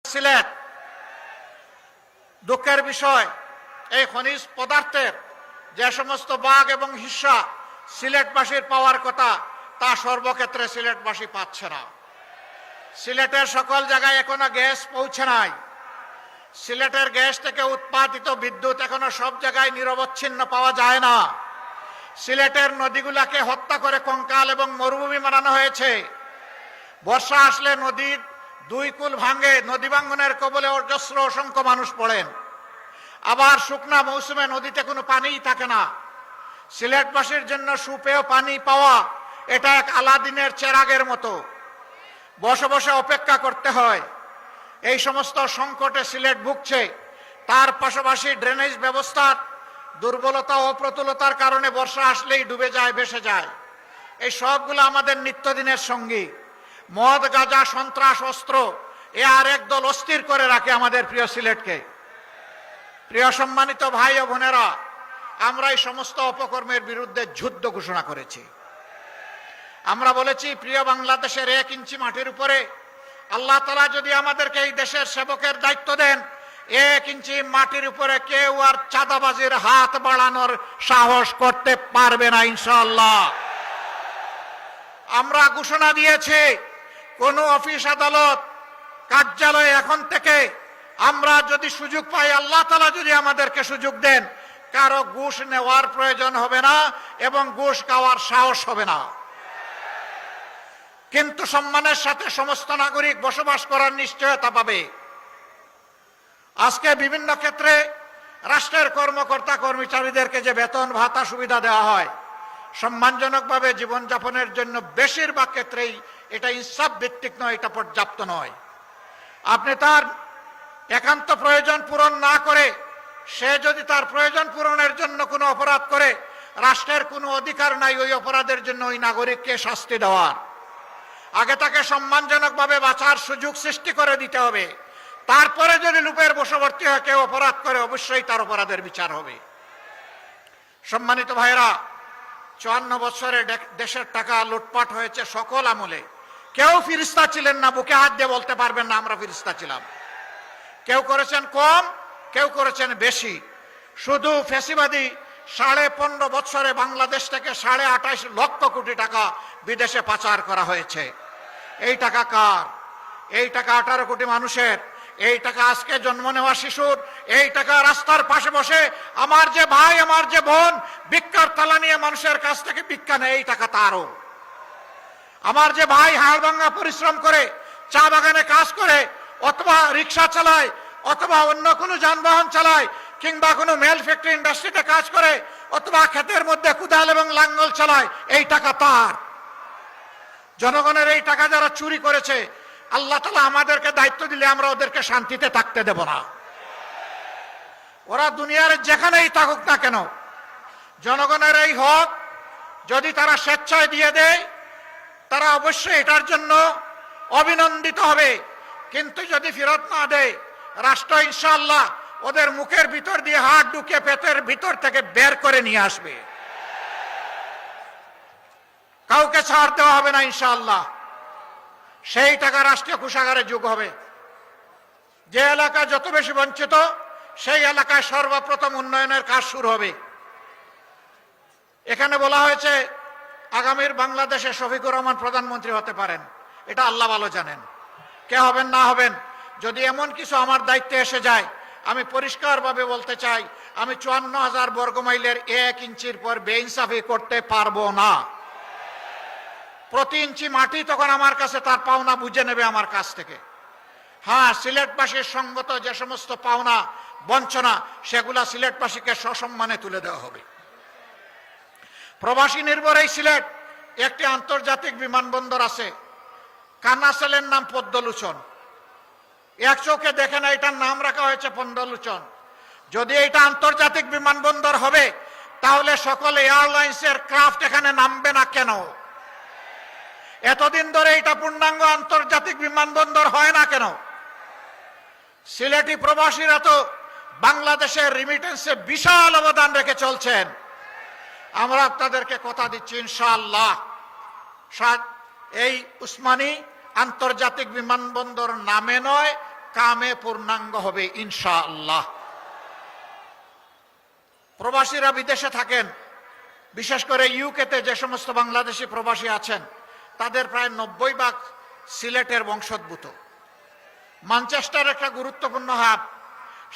সিলেট দুঃখের বিষয়, এই খনিজ পদার্থের যে সমস্ত ভাগ এবং হিস্সা সিলেটবাসীর পাওয়ার কথা, তা সর্বক্ষেত্রে সিলেটবাসী পাচ্ছে না। সিলেটের সকল জায়গায় এখনো গ্যাস পৌঁছে নাই। সিলেটের গ্যাস থেকে উৎপাদিত বিদ্যুৎ এখনো সব জায়গায় নিরবচ্ছিন্ন পাওয়া যায় না। সিলেটের নদীগুলাকে হত্যা করে কঙ্কাল এবং মরুভূমি বানানো হয়েছে। বর্ষা আসলে নদীর দুই কুল ভাঙে, নদী ভাঙ্গনের কবলে অজস্র অসংখ্য মানুষ পড়েন। আবার শুকনা মৌসুমে নদীতে কোনো পানিই থাকে না। সিলেটবাসীর জন্য সুপেয় পানি পাওয়া এটা এক আলাদিনের চেরাগের মতো, বসে বসে অপেক্ষা করতে হয়। এই সমস্ত সংকটে সিলেট ভুগছে। তার পাশাপাশি ড্রেনেজ ব্যবস্থার দুর্বলতা ও প্রতুলতার কারণে বর্ষা আসলেই ডুবে যায়, ভেসে যায়। এই সবগুলো আমাদের নিত্যদিনের সঙ্গী। মদ, গাঁজা, সন্ত্রাস, অস্ত্র, এ আর একদল অস্থির করে রাখে আমাদের প্রিয় সিলেটকে। প্রিয় সম্মানিত ভাই ও বোনেরা, আমরা এই সমস্ত অপকর্মের বিরুদ্ধে যুদ্ধ ঘোষণা করেছি। আমরা বলেছি, প্রিয় বাংলাদেশের 1 ইঞ্চি মাটির উপরে আল্লাহ তাআলা যদি আমাদেরকে এই দেশের সেবকের দায়িত্ব দেন, 1 ইঞ্চি মাটির উপরে কেউ আর চাঁদাবাজির হাত বাড়ানোর সাহস করতে পারবে না ইনশাআল্লাহ। আমরা ঘোষণা দিয়েছি, কোন অফিস, আদালত, কার্যালয়ে এখন থেকে আমরা যদি সুযোগ পাই, আল্লাহ তাআলা যদি আমাদেরকে সুযোগ দেন, কারো ঘুষ নেওয়ার প্রয়োজন হবে না এবং ঘুষ খাওয়ার সাহস হবে না। কিন্তু সম্মানের সাথে সমস্ত নাগরিক বসবাস করার নিশ্চয়তা পাবে। আজকে বিভিন্ন ক্ষেত্রে রাষ্ট্রের কর্মকর্তা কর্মচারীদেরকে যে বেতন ভাতা সুবিধা দেওয়া হয়, সম্মানজনকভাবে জীবনযাপনের জন্য বেশিরভাগ ক্ষেত্রেই এটা ইনসাফ ভিত্তিক নয়, এটা পর্যাপ্ত নয়। আপনি তার একান্ত প্রয়োজন পূরণ না করে, সে যদি তার প্রয়োজন পূরণের জন্য কোনো অপরাধ করে, রাষ্ট্রের কোনো অধিকার নাই ওই অপরাধের জন্য ওই নাগরিককে শাস্তি দেওয়ার। আগে তাকে সম্মানজনকভাবে বাঁচার সুযোগ সৃষ্টি করে দিতে হবে। তারপরে যদি লুপের বশবর্তী হয়ে কেউ অপরাধ করে, অবশ্যই তার অপরাধের বিচার হবে। সম্মানিত ভাইরা, 54 বছরে দেশের টাকা লুটপাট হয়েছে সকল আমলে। কেউ ফিরিস্তা ছিলেন না, বুকে হাত দিয়ে বলতে পারবেন না আমরা ফিরিস্তা ছিলাম। কেউ করেছেন কম, কেউ করেছেন বেশি। শুধু ফ্যাসিবাদী 15.5 বছরে বাংলাদেশ থেকে 28.5 লক্ষ কোটি টাকা বিদেশে পাচার করা হয়েছে। এই টাকা কার? এই টাকা 18 কোটি মানুষের। এই টাকা আজকে জন্ম নেওয়া শিশুর। এই টাকা রাস্তার পাশে বসে আমার যে ভাই, আমার যে বোন ভিক্ষার থালা নিয়ে মানুষের কাছ থেকে ভিক্ষা নেয়, এই টাকা তারও। আমার যে ভাই হাড়ভাঙ্গা পরিশ্রম করে চা বাগানে কাজ করে, অথবা রিক্সা চালায়, অথবা অন্য কোনো যানবাহন চালায়, কিংবা কোনো মেল ফ্যাক্টরি ইন্ডাস্ট্রিতে কাজ করে, অথবা ক্ষেতের মধ্যে কুদাল এবং লাঙ্গল চালায়, এই টাকা তার। জনগণের এই টাকা যারা চুরি করেছে, আল্লাহ তাআলা আমাদেরকে দায়িত্ব দিলে আমরা ওদেরকে শান্তিতে থাকতে দেব না। ওরা দুনিয়ার যেখানেই থাকুক না কেন, জনগণের এই হক যদি তারা স্বেচ্ছায় দিয়ে দেয়, তারা অবশ্যই এটার জন্য অভিনন্দিত হবে। কিন্তু যদি ফেরত না দেয়, রাষ্ট্র ইনশাআল্লাহ ওদের মুখের ভিতর দিয়ে হাত ঢুকিয়ে পেটের ভিতর থেকে বের করে নিয়ে আসবে। কাউকে ছাড় দেওয়া হবে না ইনশাআল্লাহ। সেই টাকা রাষ্ট্রীয় কোষাগারে যোগ হবে। যে এলাকা যত বেশি বঞ্চিত, সেই এলাকায় সর্বপ্রথম উন্নয়নের কাজ শুরু হবে। এখানে বলা হয়েছে আগামীর বাংলাদেশে শফিকুর রহমান প্রধানমন্ত্রী হতে পারেন। এটা আল্লাহ ভালো জানেন কে হবেন না হবেন। যদি এমন কিছু আমার দায়িত্বে এসে যায়, আমি পরিষ্কারভাবে বলতে চাই, আমি 54,000 বর্গমাইলের 1 ইঞ্চির পর বেইনসাফি করতে পারবো না। প্রতি ইঞ্চি মাটি তখন আমার কাছে তার পাওনা বুঝে নেবে আমার কাছ থেকে। হ্যাঁ, সিলেটবাসীর সঙ্গত যে সমস্ত পাওনা বঞ্চনা, সেগুলা সিলেটবাসীকে সসম্মানে তুলে দেওয়া হবে। প্রবাসী নির্ভর এই সিলেট একটি আন্তর্জাতিক বিমানবন্দর আছে। কানাসালের নাম পদ্মলোচন। এক চোখে দেখে না, এটার নাম রাখা হয়েছে পদ্মলোচন। যদি এটা আন্তর্জাতিক বিমানবন্দর হবে, তাহলে সকল এয়ারলাইন্সের ক্রাফট এখানে নামবে না কেন? এতদিন ধরে এটা পূর্ণাঙ্গ আন্তর্জাতিক বিমানবন্দর হয় না কেন? সিলেটি প্রবাসীরা তো বাংলাদেশের রিমিটেন্সে বিশাল অবদান রেখে চলছেন। আমরা আপনাদেরকে কথা দিচ্ছি ইনশাআল্লাহ এই উসমানী আন্তর্জাতিক বিমানবন্দর নামে নয়, কামে পূর্ণাঙ্গ হবে ইনশাআল্লাহ। প্রবাসীরা বিদেশে থাকেন, বিশেষ করে ইউকেতে যে সমস্ত বাংলাদেশি প্রবাসী আছেন, তাদের প্রায় 90% সিলেটের বংশোদ্ভূত। ম্যানচেস্টার একটা গুরুত্বপূর্ণ হাব,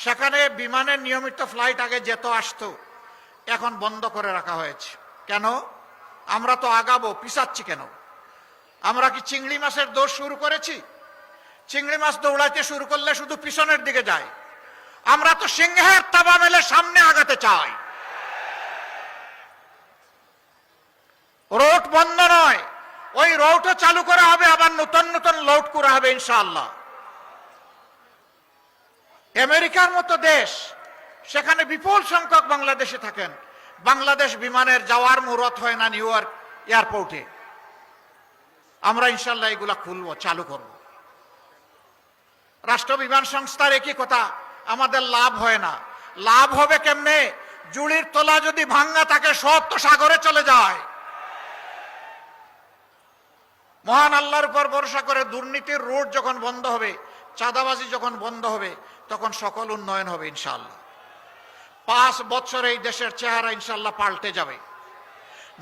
সেখানে বিমানের নিয়মিত ফ্লাইট আগে যেত আসতো, এখন বন্ধ করে রাখা হয়েছে। কেন? আমরা তো আগাবো, পিছাচ্ছি কেন? আমরা কি চিংড়ি মাছের দৌড় শুরু করেছি? চিংড়ি মাছ দৌড়াইতে শুরু করলে শুধু পিছনের দিকে যায়। আমরা তো সিংহের তাবা মেলে সামনে আগাতে চাই। রোড বন্ধ নয়, ওই রোডও চালু করা হবে, আবার নতুন নতুন লোড করা হবে ইনশাআল্লাহ। আমেরিকার মতো দেশ, সেখানে বিপুল সংখ্যক বাংলাদেশে থাকেন। বাংলাদেশ বিমানের যাওয়ার মুহূর্ত হয় না নিউ ইয়র্ক এয়ারপোর্টে। আমরা ইনশাআল্লাহ এগুলা খুলবো, চালু করব। রাষ্ট্র বিমান সংস্থার একই কথা, আমাদের লাভ হয় না। লাভ হবে কেমনে? জুড়ির তলা যদি ভাঙ্গা থাকে, সব তো সাগরে চলে যায়। মহান আল্লাহর উপর ভরসা করে দুর্নীতির রোড যখন বন্ধ হবে, চাঁদাবাজি যখন বন্ধ হবে, তখন সকল উন্নয়ন হবে ইনশাআল্লাহ। 5 বছরে এই দেশের চেহারা ইনশাআল্লাহ পাল্টে যাবে।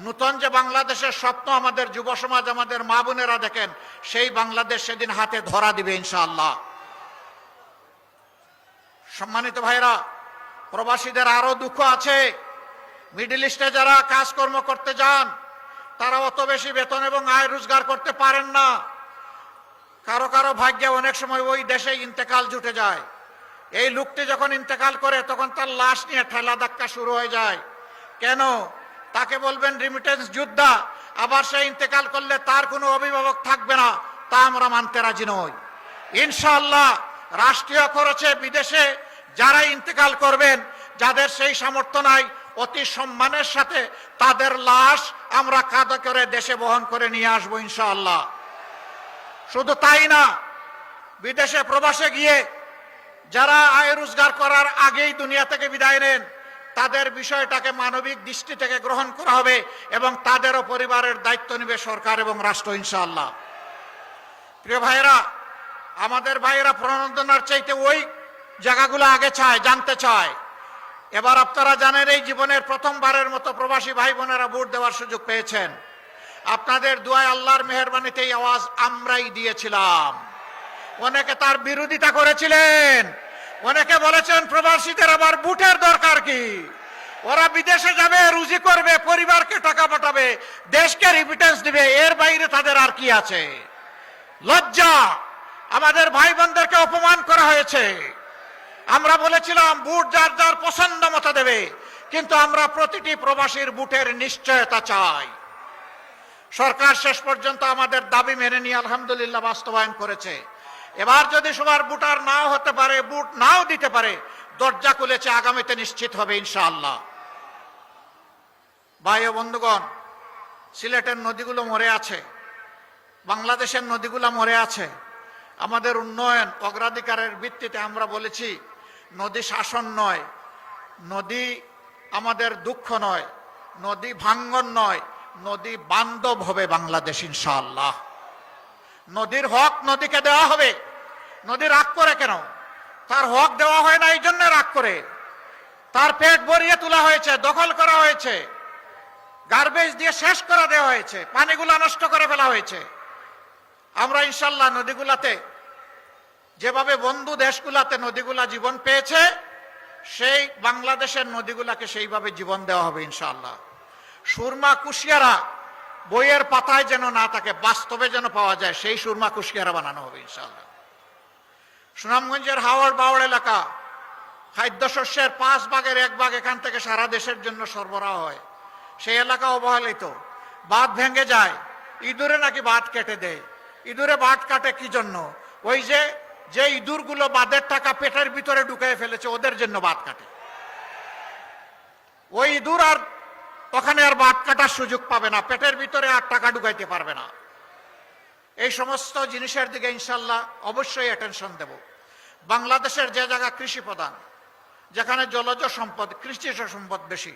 নতুন যে বাংলাদেশের স্বপ্ন আমাদের যুব সমাজ, আমাদের মা বোনেরা দেখেন, সেই বাংলাদেশ সেদিন হাতে ধরা দিবে ইনশাআল্লাহ। সম্মানিত ভাইরা, প্রবাসীদের আরো দুঃখ আছে। মিডল ইস্টে যারা কাজকর্ম করতে যান, তারা অত বেশি বেতন এবং আয় রোজগার করতে পারেন না। কারো কারো ভাগ্যে অনেক সময় ওই দেশে ইন্তেকাল জুটে যায়। এই লোকটি যখন ইন্তেকাল করে, তখন তার লাশ নিয়ে ঠেলা ধাক্কা শুরু হয়ে যায়। কেন? তাকে বলবেন রিমিটেন্স যোদ্ধা, আবার সে ইন্তেকাল করলে তার কোনো অভিভাবক থাকবে না, তা আমরা মানতে রাজি নই। ইনশাআল্লাহ রাষ্ট্রীয় খরচে বিদেশে যারা ইন্তেকাল করবেন, যাদের সেই সামর্থ্য নাই, অতি সম্মানের সাথে তাদের লাশ আমরা কাঁধে করে দেশে বহন করে নিয়ে আসবো ইনশাআল্লাহ। শুধু তাই না, বিদেশে প্রবাসে গিয়ে যারা আয় রোজগার করার আগেই দুনিয়া থেকে বিদায় নেন, তাদের বিষয়টাকে মানবিক দৃষ্টি থেকে গ্রহণ করা হবে এবং তাদেরও পরিবারের দায়িত্ব নেবে সরকার এবং রাষ্ট্র ইনশাআল্লাহ। প্রিয় ভাইয়েরা, আমাদের ভাইয়েরা প্রণোদনার চাইতে ওই জায়গাগুলো আগে চায়, জানতে চায়। এবার আপনারা জানেন, এই জীবনের প্রথমবারের মতো প্রবাসী ভাই বোনেরা ভোট দেওয়ার সুযোগ পেয়েছেন। আপনাদের দোয়ায়, আল্লাহর মেহেরবানিতে এই আওয়াজ আমরাই দিয়েছিলাম। অনেকে তার বিরোধিতা করেছিলেন, অনেকে বলেছেন প্রবাসীদের আবার ভোটের দরকার কি? ওরা বিদেশে যাবে, রুজি করবে, পরিবারকে টাকা পাঠাবে, দেশকে রিমিটেন্স দিবে, এর বাইরে তাদের আর কি আছে? লজ্জা! আমাদের ভাই বোনদেরকে অপমান করা হয়েছে। আমরা বলেছিলাম ভোট যার যার পছন্দ মতো দেবে, কিন্তু আমরা প্রতিটি প্রবাসীর ভোটের নিশ্চয়তা চাই। সরকার শেষ পর্যন্ত আমাদের দাবি মেনে নিয়ে আলহামদুলিল্লাহ বাস্তবায়ন করেছে। এবার যদি সবার ভোটার নাও হতে পারে, ভোট নাও দিতে পারে, দরজা খুলেছে, আগামীতে নিশ্চিত হবে ইনশাআল্লাহ। ভাই ও বন্ধুগণ, সিলেটের নদীগুলো মরে আছে, বাংলাদেশের নদীগুলো মরে আছে। আমাদের উন্নয়ন অগ্রাধিকারের ভিত্তিতে আমরা বলেছি নদী শাসন নয়, নদী আমাদের দুঃখ নয়, নদী ভাঙ্গন নয়, নদী বান্ধব হবে বাংলাদেশ ইনশাআল্লাহ। নদীর হক নদীকে দেওয়া হবে। নদী রাগ করে কেন? তার হক দেওয়া হয় না, এই জন্য রাগ করে। তার পেট ভরিয়ে তোলা হয়েছে, দখল করা হয়েছে, গার্বেজ দিয়ে শেষ করে দেওয়া হয়েছে, পানিগুলা নষ্ট করে ফেলা হয়েছে। আমরা ইনশাল্লাহ নদীগুলাতে যেভাবে বন্ধু দেশগুলাতে নদীগুলা জীবন পেয়েছে, সেই বাংলাদেশের নদীগুলাকে সেইভাবে জীবন দেওয়া হবে ইনশাআল্লাহ। সুরমা কুশিয়ারা বইয়ের পাতায় যেন না থাকে, বাস্তবে যেন পাওয়া যায়, সেই সুরমা কুশিয়ারা বানানো হবে ইনশাআল্লাহ। সুনামগঞ্জের হাওড় বাওড় এলাকা খাদ্যশস্যের 5 ভাগের 1 ভাগ এখান থেকে সারা দেশের জন্য সরবরাহ হয়। সেই এলাকা অবহেলিত, বাঁধ ভেঙে যায়, ইঁদুরে নাকি বাঁধ কেটে দেয়। ইঁদুরে বাঁধ কাটে কি জন্য? ওই যে ইঁদুরগুলো বাঁধের টাকা পেটের ভিতরে ঢুকিয়ে ফেলেছে, ওদের জন্য বাঁধ কাটে। ওই ইঁদুর আর ওখানে আর বাঁধ কাটার সুযোগ পাবে না, পেটের ভিতরে আর টাকা ঢুকাইতে পারবে না। এই সমস্ত জিনিসের দিকে ইনশাল্লাহ অবশ্যই অ্যাটেনশন দেব। বাংলাদেশের যে জায়গা কৃষি প্রধান, যেখানে জলজ সম্পদ, কৃষি সম্পদ বেশি,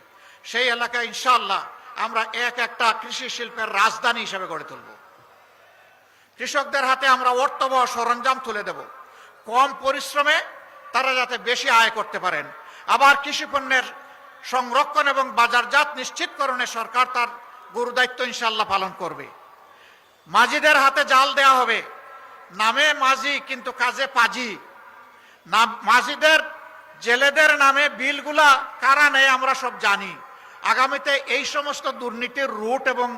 সেই এলাকায় ইনশাআল্লাহ আমরা একটা কৃষি শিল্পের রাজধানী হিসেবে গড়ে তুলব। কৃষকদের হাতে আমরা অর্থবহ সরঞ্জাম তুলে দেব, কম পরিশ্রমে তারা যাতে বেশি আয় করতে পারেন। আবার কৃষি পণ্যের সংরক্ষণ এবং বাজারজাত নিশ্চিতকরণে সরকার তার গুরুদায়িত্ব ইনশাআল্লাহ পালন করবে। মাঝিদের হাতে জাল দেয়া হবে, নামে মাঝি কিন্তু কাজে পাজি। মাঝিদের জেলেদের নামে বিলগুলা কারা নেয় আমরা সব জানি। আগামীতে এই সমস্ত দুর্নীতির রুট এবং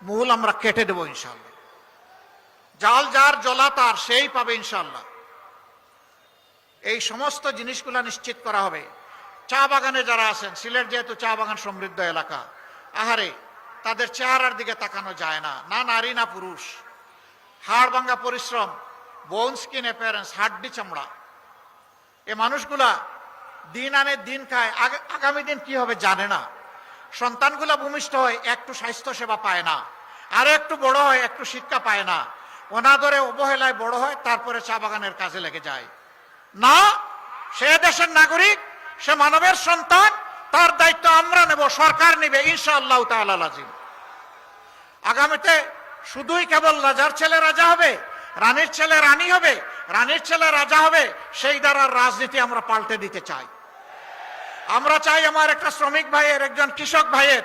মূল আমরা কেটে দেব ইনশাআল্লাহ। জাল যার জলা তার, সেই পাবে ইনশাআল্লাহ। এই সমস্ত জিনিসগুলা নিশ্চিত করা হবে। চা বাগানে যারা আছেন, সিলেট যেহেতু চা বাগান সমৃদ্ধ এলাকা, আহারে তাদের চেহারার দিকে তাকানো যায় না, না নারী না পুরুষ। হাড় ভাঙ্গা পরিশ্রম, বোন স্কিন অ্যাপিয়ারেন্স, হাড্ডি চামড়া। এ মানুষগুলা দিন আনে দিন খায়, আগামী দিন কি হবে জানে না। সন্তানগুলা ভূমিষ্ঠ হয়, একটু স্বাস্থ্য সেবা পায় না, আরো একটু বড় হয়, একটু শিক্ষা পায় না, অনাদরে অবহেলায় বড় হয়, তারপরে চা বাগানের কাজে লেগে যায়। না, সে দেশের নাগরিক, সে মানবের সন্তান, তার দায়িত্ব আমরা নেব, সরকার নেবে ইনশাআল্লাহ তাআলা লাজিম। আগামীতে শুধুই কেবল রাজার ছেলে রাজা হবে, রানীর ছেলে রানী হবে, রানীর ছেলে রাজা হবে, সেই দ্বারার রাজনীতি আমরা পাল্টে দিতে চাই। আমরা চাই আমার একটা শ্রমিক ভাইয়ের, একজন কৃষক ভাইয়ের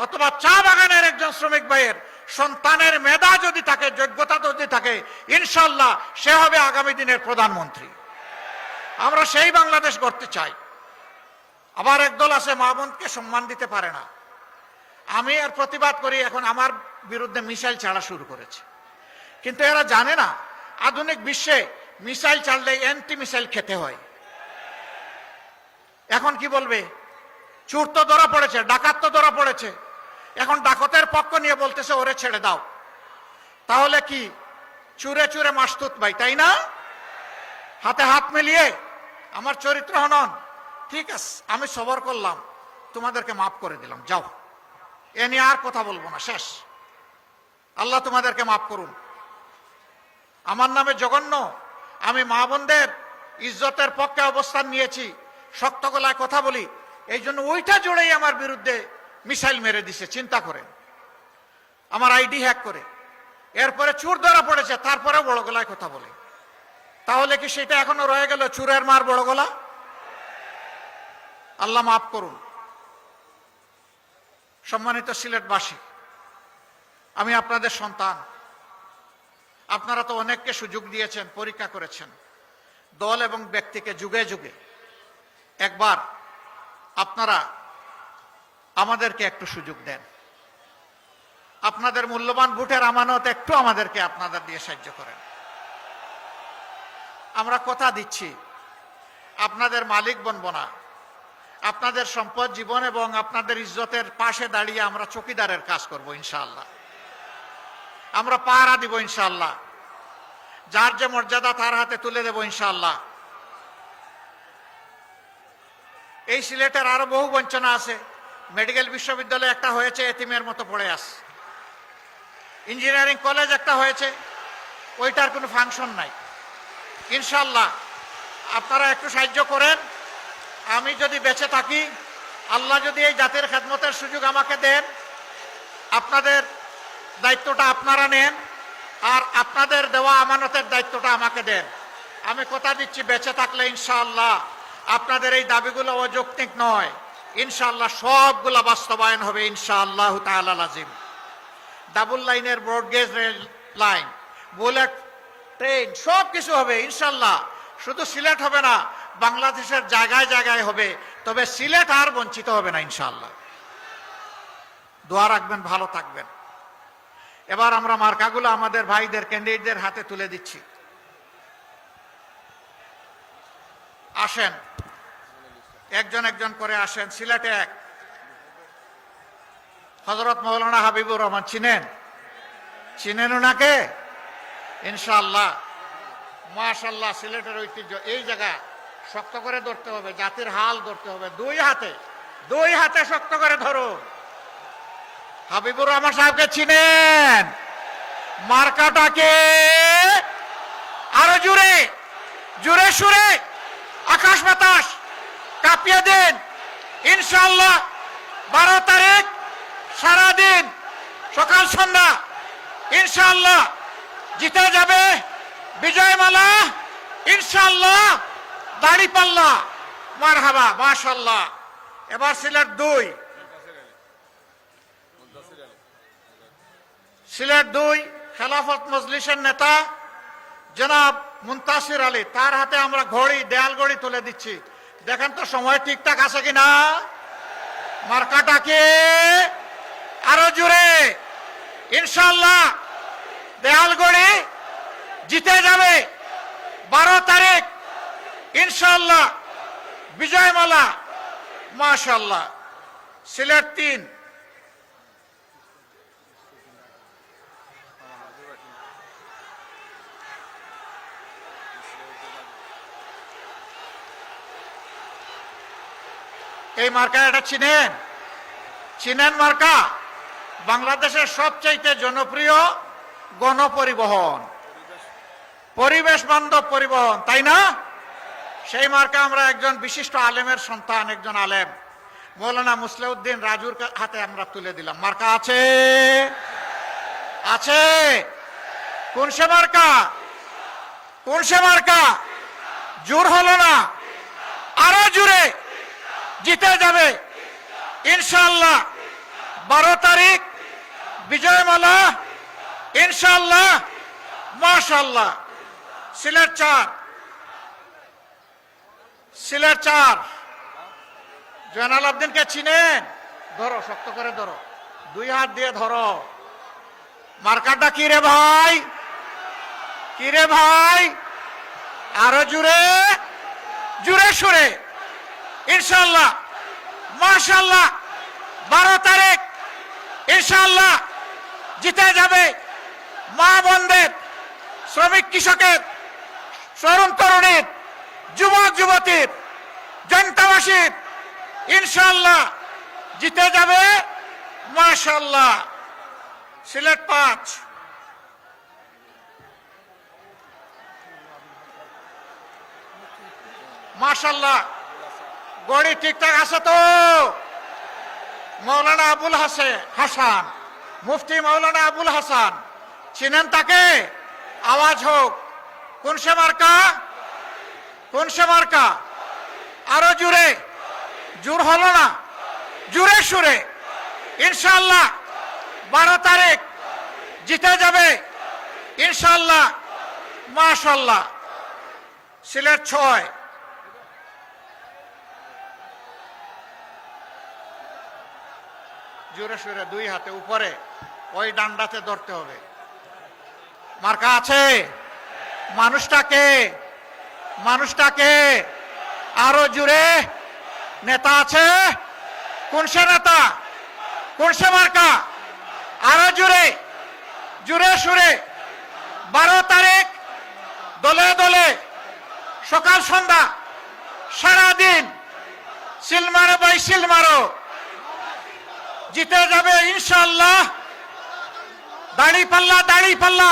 অথবা চা বাগানের একজন শ্রমিক ভাইয়ের সন্তানের মেধা যদি থাকে, যোগ্যতা যদি থাকে, ইনশাআল্লাহ সে হবে আগামী দিনের প্রধানমন্ত্রী। আমরা সেই বাংলাদেশ গড়তে চাই। আবার একদল আছে মা বোনকে সম্মান দিতে পারে না। আমি এর প্রতিবাদ করি, এখন আমার বিরুদ্ধে মিসাইল ছাড়া শুরু করেছে। কিন্তু এরা জানে না আধুনিক বিশ্বে মিসাইল ছাড়লে অ্যান্টি মিসাইল খেতে হয়। এখন কি বলবে? চোর তো ধরা পড়েছে, ডাকাত তো ধরা পড়েছে, এখন ডাকাতের পক্ষ নিয়ে বলতেছে ওরে ছেড়ে দাও। তাহলে কি চুরে চুরে মাসতুত ভাই, তাই না? হাতে হাত মিলিয়ে আমার চরিত্র হনন, ঠিক আছে আমি সবর করলাম, তোমাদেরকে মাফ করে দিলাম, যাও, এ নিয়ে আর কথা বলবো না, শেষ। আল্লাহ তোমাদেরকে মাফ করুন। আমার নামে জঘন্য, আমি মা বোনদের ইজ্জতের পক্ষে অবস্থান নিয়েছি, শক্ত গলায় কথা বলি, এই জন্য ওইটা জোড়েই আমার বিরুদ্ধে মিসাইল মেরে দিছে। চিন্তা করে আমার আইডি হ্যাক করে, এরপরে চোর ধরা পড়েছে, তারপরে বড় গলায় কথা বলে। তাহলে কি সেটা এখনো রয়ে গেল চোরের মার বড় গলা? আল্লাহ মাফ করুন। সম্মানিত সিলেটবাসী, আমি আপনাদের সন্তান। আপনারা তো অনেককে সুযোগ দিয়েছেন, পরীক্ষা করেছেন, দল এবং ব্যক্তিকে যুগে যুগে। একবার আপনারা আমাদেরকে একটু সুযোগ দেন, আপনাদের মূল্যবান ভোটের আমানত একটু আমাদেরকে আপনাদের দিয়ে সাহায্য করেন। আমরা কথা দিচ্ছি আপনাদের মালিক বনব না, আপনাদের সম্পদ জীবন এবং আপনাদের ইজ্জতের পাশে দাঁড়িয়ে আমরা চৌকিদারের কাজ করব ইনশাআল্লাহ। আমরা পাহারা দিব ইনশাআল্লাহ, যার যে মর্যাদা তার হাতে তুলে দেব ইনশাআল্লাহ। এই সিলেটের আরো বহু বঞ্চনা আছে। মেডিকেল বিশ্ববিদ্যালয় একটা হয়েছে, এতিমের মতো পড়ে আছে। ইঞ্জিনিয়ারিং কলেজ একটা হয়েছে, ওইটার কোনো ফাংশন নাই। ইনশাল্লাহ আপনারা একটু সাহায্য করেন। আমি যদি বেঁচে থাকি, আল্লাহ যদি এই জাতির খেদমতের সুযোগ আমাকে দেন, আপনাদের দায়িত্বটা আপনারা নেন, আর আপনাদের দেওয়া আমানতের দায়িত্বটা আমাকে দেন। আমি কথা দিচ্ছি, বেঁচে থাকলে ইনশাআল্লাহ আপনাদের এই দাবিগুলো অযৌক্তিক নয়, ইনশাআল্লাহ সবগুলা বাস্তবায়ন হবে ইনশাআল্লাহ তাআলা আজিম। ডাবল লাইনের broad gauge rail line, bullet train, সব কিছু হবে ইনশাআল্লাহ। শুধু সিলেট হবে না, বাংলাদেশের জায়গায় জায়গায় হবে। তবে সিলেট আর বঞ্চিত হবে না ইনশাআল্লাহ। দোয়া রাখবেন, ভালো থাকবেন। এবার আমরা মার্কাগুলো আমাদের ভাইদের ক্যান্ডিডেটদের হাতে তুলে দিচ্ছি। আসেন, একজন একজন করে আসেন। সিলেটে 1 হযরত মাওলানা হাবিবুর রহমান, চিনেন ওনাকে? ইনশাআল্লাহ, মাশাআল্লাহ। সিলেটের ঐতিহ্য, এই জায়গা শক্ত করে ধরতে হবে, জাতির হাল ধরতে হবে। দুই হাতে শক্ত করে ধরুন। হাবিবুর রহমান সাহেবকে চিনেন? মার্কাটাকে আরো জোরে জোরে সুরে আকাশ বাতাস কাঁপিয়ে দেন ইনশাআল্লাহ। 12 তারিখ সারাদিন সকাল সন্ধ্যা ইনশাআল্লাহ জিতে যাবে বিজয়মালা ইনশাআল্লাহ, দাড়িপাল্লা। মারহাবা, মাশাআল্লাহ। এবার সিলেট 2, খেলাফত মজলিসের নেতা জনাব মুনতাসির আলী, তার হাতে আমরা ঘড়ি, দেয়াল ঘড়ি তুলে দিচ্ছি। দেখেন তো সময় ঠিকঠাক আছে কিনা। মার্কাটাকে আরো জোরে ইনশাআল্লাহ, দেয়াল ঘড়ি জিতে যাবে 12 তারিখ ইনশাআল্লাহ, বিজয়মালা। মাশাআল্লাহ। সিলেট 3, এই মার্কা এটা চিনেন মার্কা? বাংলাদেশের সবচাইতে জনপ্রিয় গণপরিবহন, পরিবেশ বান্ধব পরিবহন, তাই না? সেই মার্কা আমরা একজন বিশিষ্ট আলেমের সন্তান, একজন আলেম মৌলানা মুসলিউদ্দিন রাজুর হাতে আমরা তুলে দিলাম। মার্কা আছে? কোন সে মার্কা? জোর হলো না, আরো জোরে। জিতে যাবে ইনশাআল্লাহ 12 তারিখ, বিজয়মালা ইনশাআল্লাহ, মাশাআল্লাহ। সিলেট 4, জয়নাল আবদিনকে চিনেন? ধরো, শক্ত করে ধরো, 2 হাত দিয়ে ধরো। মার্কাটা কি রে ভাই? আরো জোরে সুরে ইনশাআল্লাহ, মাশাআল্লাহ। 12 তারিখ ইনশাআল্লাহ জিতে যাবে মা বোনদের, শ্রমিক কৃষকের, তরুণ তরুণীর, যুবক যুবতীর, জনতাবাসীর ইনশাআল্লাহ জিতে যাবে মাশাআল্লাহ। সিলেট 5, মাশাআল্লাহ। গড়ি ঠিকঠাক আছে তো? মৌলানা আবুল হাসান, মুফতি মৌলানা আবুল হাসান, চিনেন তাকে? আওয়াজ হোক। কোন সে মার্কা? আরো জোরে। জোর হলো না, জোরে সুরে ইনশাআল্লাহ 12 তারিখ জিতে যাবে ইনশাআল্লাহ, মাশাআল্লাহ। সিলেট 6, জোরে সুরে 2 হাতে উপরে, ওই ডান্ডাতে ধরতে হবে। মার্কা আছে? মানুষটাকে আরো জোরে। নেতা আছে? কোন সে নেতা? কোন সে মার্কা? আরো জোরে সুরে 12 তারিখ দলে দলে সকাল সন্ধ্যা সারাদিন সিল মারো ভাই সিল মারো, জিতে যাবে ইনশাআল্লাহ। দাড়ি পাল্লা দাড়ি পাল্লা,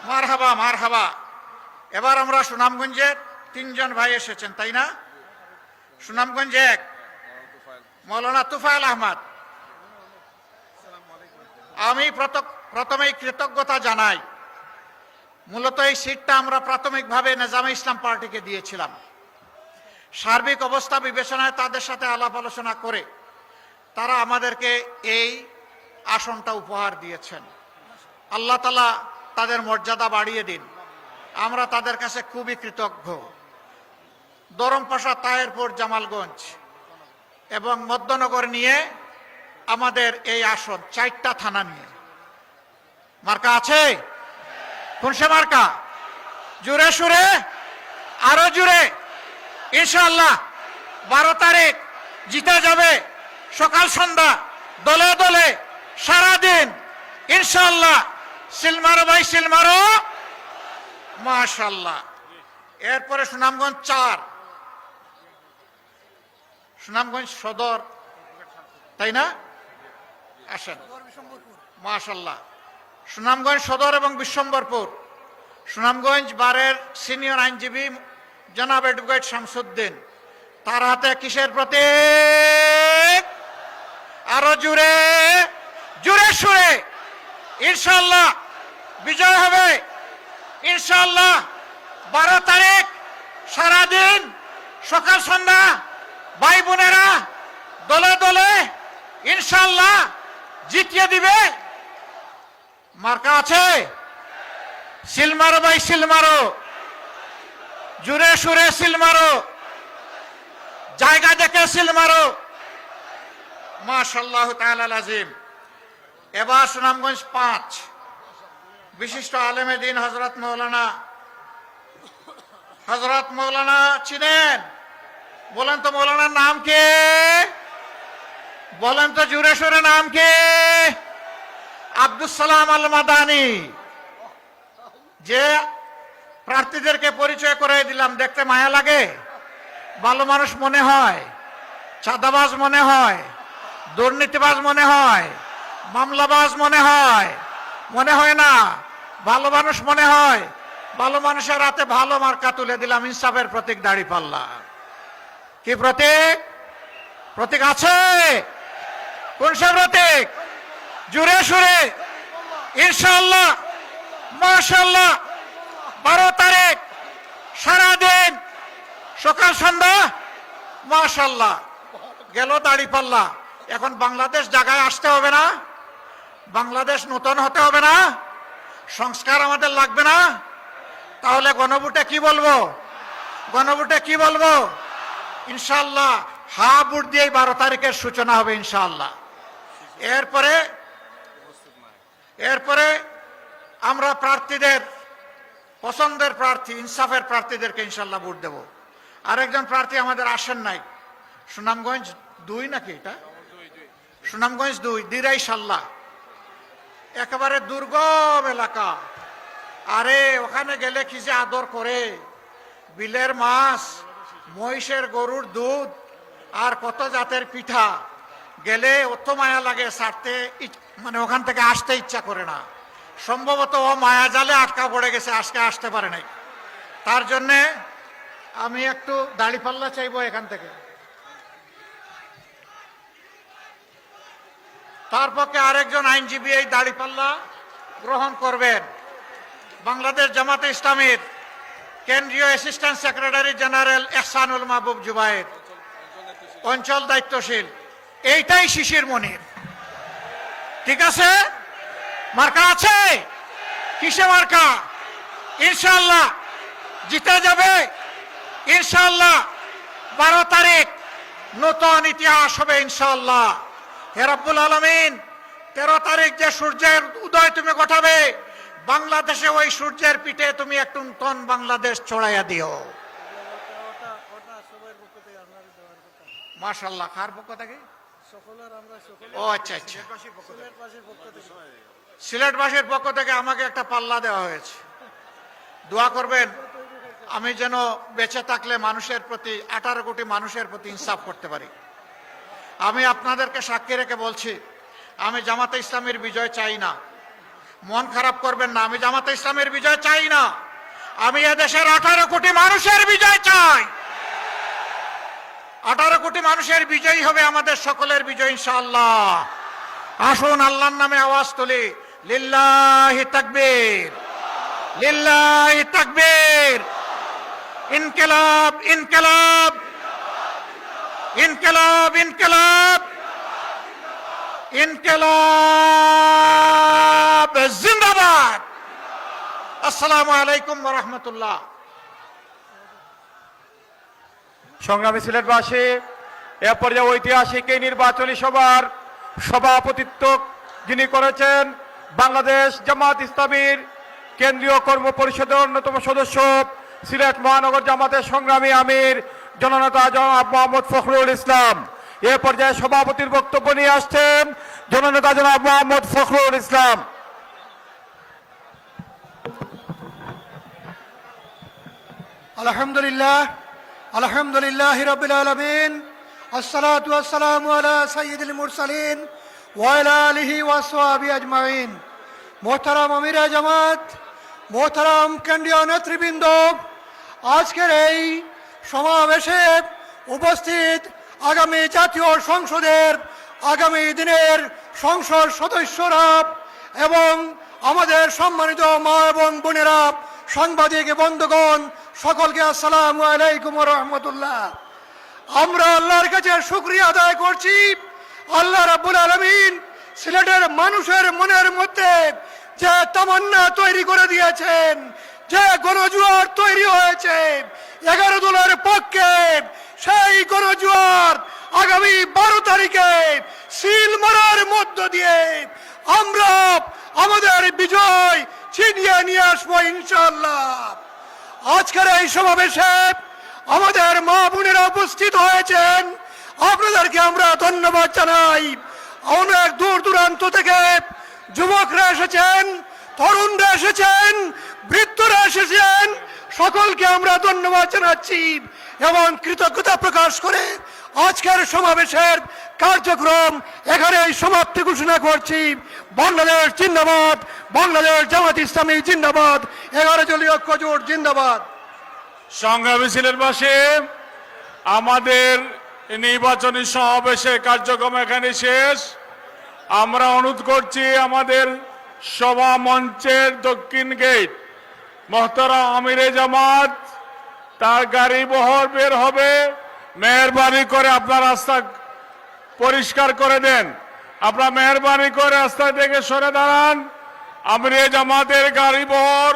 মারহাবা মারহাবা। এবার আমরা সুনামগঞ্জের 3 জন ভাই এসেছেন, তাই না? সুনামগঞ্জে এক মৌলানা তুফাইল আহমদ। আমি প্রথমেই কৃতজ্ঞতা জানাই। মূলত এই সিটটা আমরা প্রাথমিকভাবে নিজামে ইসলাম পার্টিকে দিয়েছিলাম। সার্বিক অবস্থা বিবেচনায় তাদের সাথে আলাপ আলোচনা করে তারা আমাদেরকে এই আসনটা উপহার দিয়েছেন। আল্লাহ তাআলা তাদের মর্যাদা বাড়িয়ে দিন, আমরা তাদের কাছে খুবই কৃতজ্ঞ। দরমপাশা, তাহেরপুর, জামালগঞ্জ এবং মধ্যনগর নিয়ে আমাদের এই আসন 4টা থানা নিয়ে। মার্কা আছে? কোনসে মার্কা? জুড়ে সুরে, আরো জুড়ে ইনশাআল্লাহ। 12 তারিখ জিতে যাবে, সকাল সন্ধ্যা দলে দলে সারাদিন ইনশাআল্লাহ। সিলমারো ভাই সিলমারো, মাশাআল্লাহ। এরপরে সুনামগঞ্জ 4, সুনামগঞ্জ সদর, তাই না? আসেন, মাশাআল্লাহ। সুনামগঞ্জ সদর এবং বিশ্বম্বরপুর। সুনামগঞ্জ বারের সিনিয়র আইনজীবী জনাব অ্যাডভোকেট শামসুদ্দিন, তার হাতে কিসের প্রতীক? আরো জুড়ে জুড়ে সুরে ইনশাআল্লাহ বিজয় হবে ইনশাআল্লাহ। 12 তারিখ সারাদিন সকাল সন্ধ্যা ভাই বোনেরা দলে দলে ইনশাআল্লাহ জিতিয়ে দিবে। মার্কা আছে? সিলমারো ভাই সিলমারো, জুড়ে সুরে সিলমারো, জায়গা দেখে সিলমারো, মাশাআল্লাহ তাআলা আজিম। এবার সুনামগঞ্জ 5, বিশিষ্ট আলেমে দিন হযরত মৌলানা চিনেন? বলেন তো মৌলানার নাম কে? বলেন তো জুড়ে সুরে নাম কে? আব্দুস সালাম আল মাদানী। যে প্রার্থীদেরকে পরিচয় করে দিলাম, দেখতে মায়া লাগে? ভালো মানুষ মনে হয়? চাঁদাবাজ মনে হয়? দুর্নীতিবাজ মনে হয়? মামলাবাজ মনে হয়? মনে হয় না, ভালো মানুষ মনে হয়। ভালো মানুষের রাতে ভালো মার্কা তুলে দিলাম, ইনসাফের প্রতীক দাঁড়িপাল্লা। কি প্রতীক? প্রতীক আছে? কোন সে প্রতীক? জুড়ে সুরে ইনশাআল্লাহ, মাশাআল্লাহ। 12 তারিখ সারাদিন সকাল সন্ধ্যা মাশাআল্লাহ। গেল দাঁড়িপাল্লা। এখন বাংলাদেশ জায়গায় আসতে হবে না? বাংলাদেশ নতুন হতে হবে না? সংস্কার আমাদের লাগবে না? তাহলে গণভোটে কি বলবো? গণভোটে কি বলবো? ইনশাআল্লাহ হা ভোট দিয়ে 12 তারিখের সূচনা হবে ইনশাআল্লাহ। এরপরে আমরা প্রার্থীদের, পছন্দের প্রার্থী, ইনসাফের প্রার্থীদেরকে ইনশাআল্লাহ ভোট দেব। আরেকজন প্রার্থী আমাদের আসেন নাই, সুনামগঞ্জ 2 নাকি এটা? সুনামগঞ্জ 2, দিরাই সাল্লাহ, একেবারে দুর্গম এলাকা। আরে ওখানে গেলে কি যে আদর করে, বিলের মাছ, মহিষের গরুর দুধ আর কত জাতের পিঠা। গেলে অত মায়া লাগে, ছাড়তে মানে ওখান থেকে আসতে ইচ্ছা করে না। সম্ভবত ও মায়া জালে আটকা পড়ে গেছে, আজকে আসতে পারে নাই। তার জন্যে আমি একটু দাড়িপাল্লা চাইবো এখান থেকে। তার পক্ষে আরেকজন আইনজীবী এই দাড়িপাল্লা গ্রহণ করবেন। বাংলাদেশ জামাতে ইসলামীর কেন্দ্রীয় অ্যাসিস্ট্যান্ট সেক্রেটারি জেনারেল এহসানুল মাহবুব জুবায়ের, অঞ্চল দায়িত্বশীল। এইটাই শিশির মনির। ঠিক আছে? মার্কা আছে? কিসে মার্কা? ইনশাআল্লাহ জিতে যাবে ইনশাআল্লাহ। 12 তারিখ নতুন ইতিহাস হবে ইনশাআল্লাহ। হে রব্বুল আলামিন, 13 তারিখ যে সূর্যের উদয় তুমি ঘটাবে, বাংলাদেশে ওই সূর্যের পিঠে তুমি একটু নতুন বাংলাদেশ ছড়াইয়া দিও। মাশাআল্লাহ। কার পক্ষ থেকে? ও আচ্ছা আচ্ছা, সিলেটবাসীর পক্ষ থেকে আমাকে একটা পাল্লা দেওয়া হয়েছে। দোয়া করবেন আমি যেন বেঁচে থাকলে মানুষের প্রতি 18 কোটি মানুষের প্রতি ইনসাফ করতে পারি। আমি আপনাদেরকে সাক্ষী রেখে বলছি, আমি জামাতে ইসলামের বিজয় চাই না। মন খারাপ করবেন না, আমি জামাতে ইসলামের বিজয় চাই না। আমি এদেশের 18 কোটি মানুষের বিজয় চাই। 18 কোটি মানুষের বিজয়ী হবে আমাদের সকলের বিজয় ইনশাআল্লাহ। আসুন আল্লাহর নামে আওয়াজ তুলি, লিল্লাহি তাকবীর, লিল্লাহি তাকবীর। ইনকিলাব, ইনকিলাব, ইনকিলাব, ইনকিলাব, ইনকিলাব জিন্দাবাদ। আসসালামু আলাইকুম ওয়া রাহমাতুল্লাহ। সংগ্রামী সিলেটবাসী, এ পর্যায়ে ঐতিহাসিক এই নির্বাচনী সভার সভাপতিত্ব যিনি করেছেন বাংলাদেশ জামাত ইসলামীর কেন্দ্রীয় কর্ম পরিষদের অন্যতম সদস্য, সিলেট মহানগর জামাতের সংগ্রামী আমির জননেতা জনাব মোহাম্মদ ফখরুল ইসলাম। এ পর্যায়ে সভাপতির বক্তব্য নিয়ে আসছেন জননেতা জনাব মোহাম্মদ ফখরুল ইসলাম। আলহামদুলিল্লাহ, আলহামদুলিল্লাহ রাব্বিল আলামিন, আসসালাতু ওয়াসসালামু আলা সাইয়্যিদিল মুরসালিন ওয়া আলা আলিহি ওয়া সাহবিহি আজমাইন। মোহতারাম আমিরে জামাত, মোহতারাম কেন্দ্রীয় নেতৃবৃন্দ, আজকের এই সমাবেশে উপস্থিত আগামী জাতীয় সংসদের আগামী দিনের সংসদ সদস্যরা এবং আমাদের সম্মানিত মা এবং বোনেরা, সাংবাদিক বন্ধুগণ, সকলকে আসসালামু আলাইকুম ওয়া রাহমাতুল্লাহ। আমরা আল্লাহর কাছে শুকরিয়া আদায় করছি, আল্লাহ রাব্বুল আলামিন সিলেটের মানুষের মনের মধ্যে যে তামান্না তৈরি করে দিয়েছেন, যে গণজোয়ার তৈরি হয়েছে 11 দলের পক্ষে, সেই গণজোয়ার আগামী 12 তারিখে সিল মারার মধ্য দিয়ে আমরা আমাদের বিজয় ছিনিয়ে নিয়ে আসবো ইনশাআল্লাহ। আজকের এই সমাবেশে আমাদের মা বোনেরা উপস্থিত হয়েছেন, আপনাদেরকে আমরা ধন্যবাদ জানাই। অনেক দূর দূরান্ত থেকে যুবকরা এসেছেন, তরুণরা এসেছেন, বৃদ্ধরা এসেছেন, সকলকে আমরা ধন্যবাদ জানাচ্ছি এবং কৃতজ্ঞতা প্রকাশ করে আজকের সমাবেশের কার্যক্রম এখানেই সমাপ্তি ঘোষণা করছি। বাংলাদেশ জিন্দাবাদ, বাংলাদেশ জামাত ইসলামী জিন্দাবাদ, 11 দলীয় ঐক্য জোট জিন্দাবাদ। সংগ্রামী সিলেটবাসী, আমাদের নির্বাচনী সমাবেশের কার্যক্রম এখানে শেষ। আমরা অনুরোধ করছি আমাদের সভা মঞ্চের দক্ষিণ গেট মোহতারাম আমিরে জামাত, তার গাড়ি বহর বের হবে, মেহরবানি করে আপনার রাস্তা পরিষ্কার করে দেন। আপনারা মেহরবানি করে রাস্তা থেকে সরে দাঁড়ান। আমিরে জামাতের গাড়ি বহর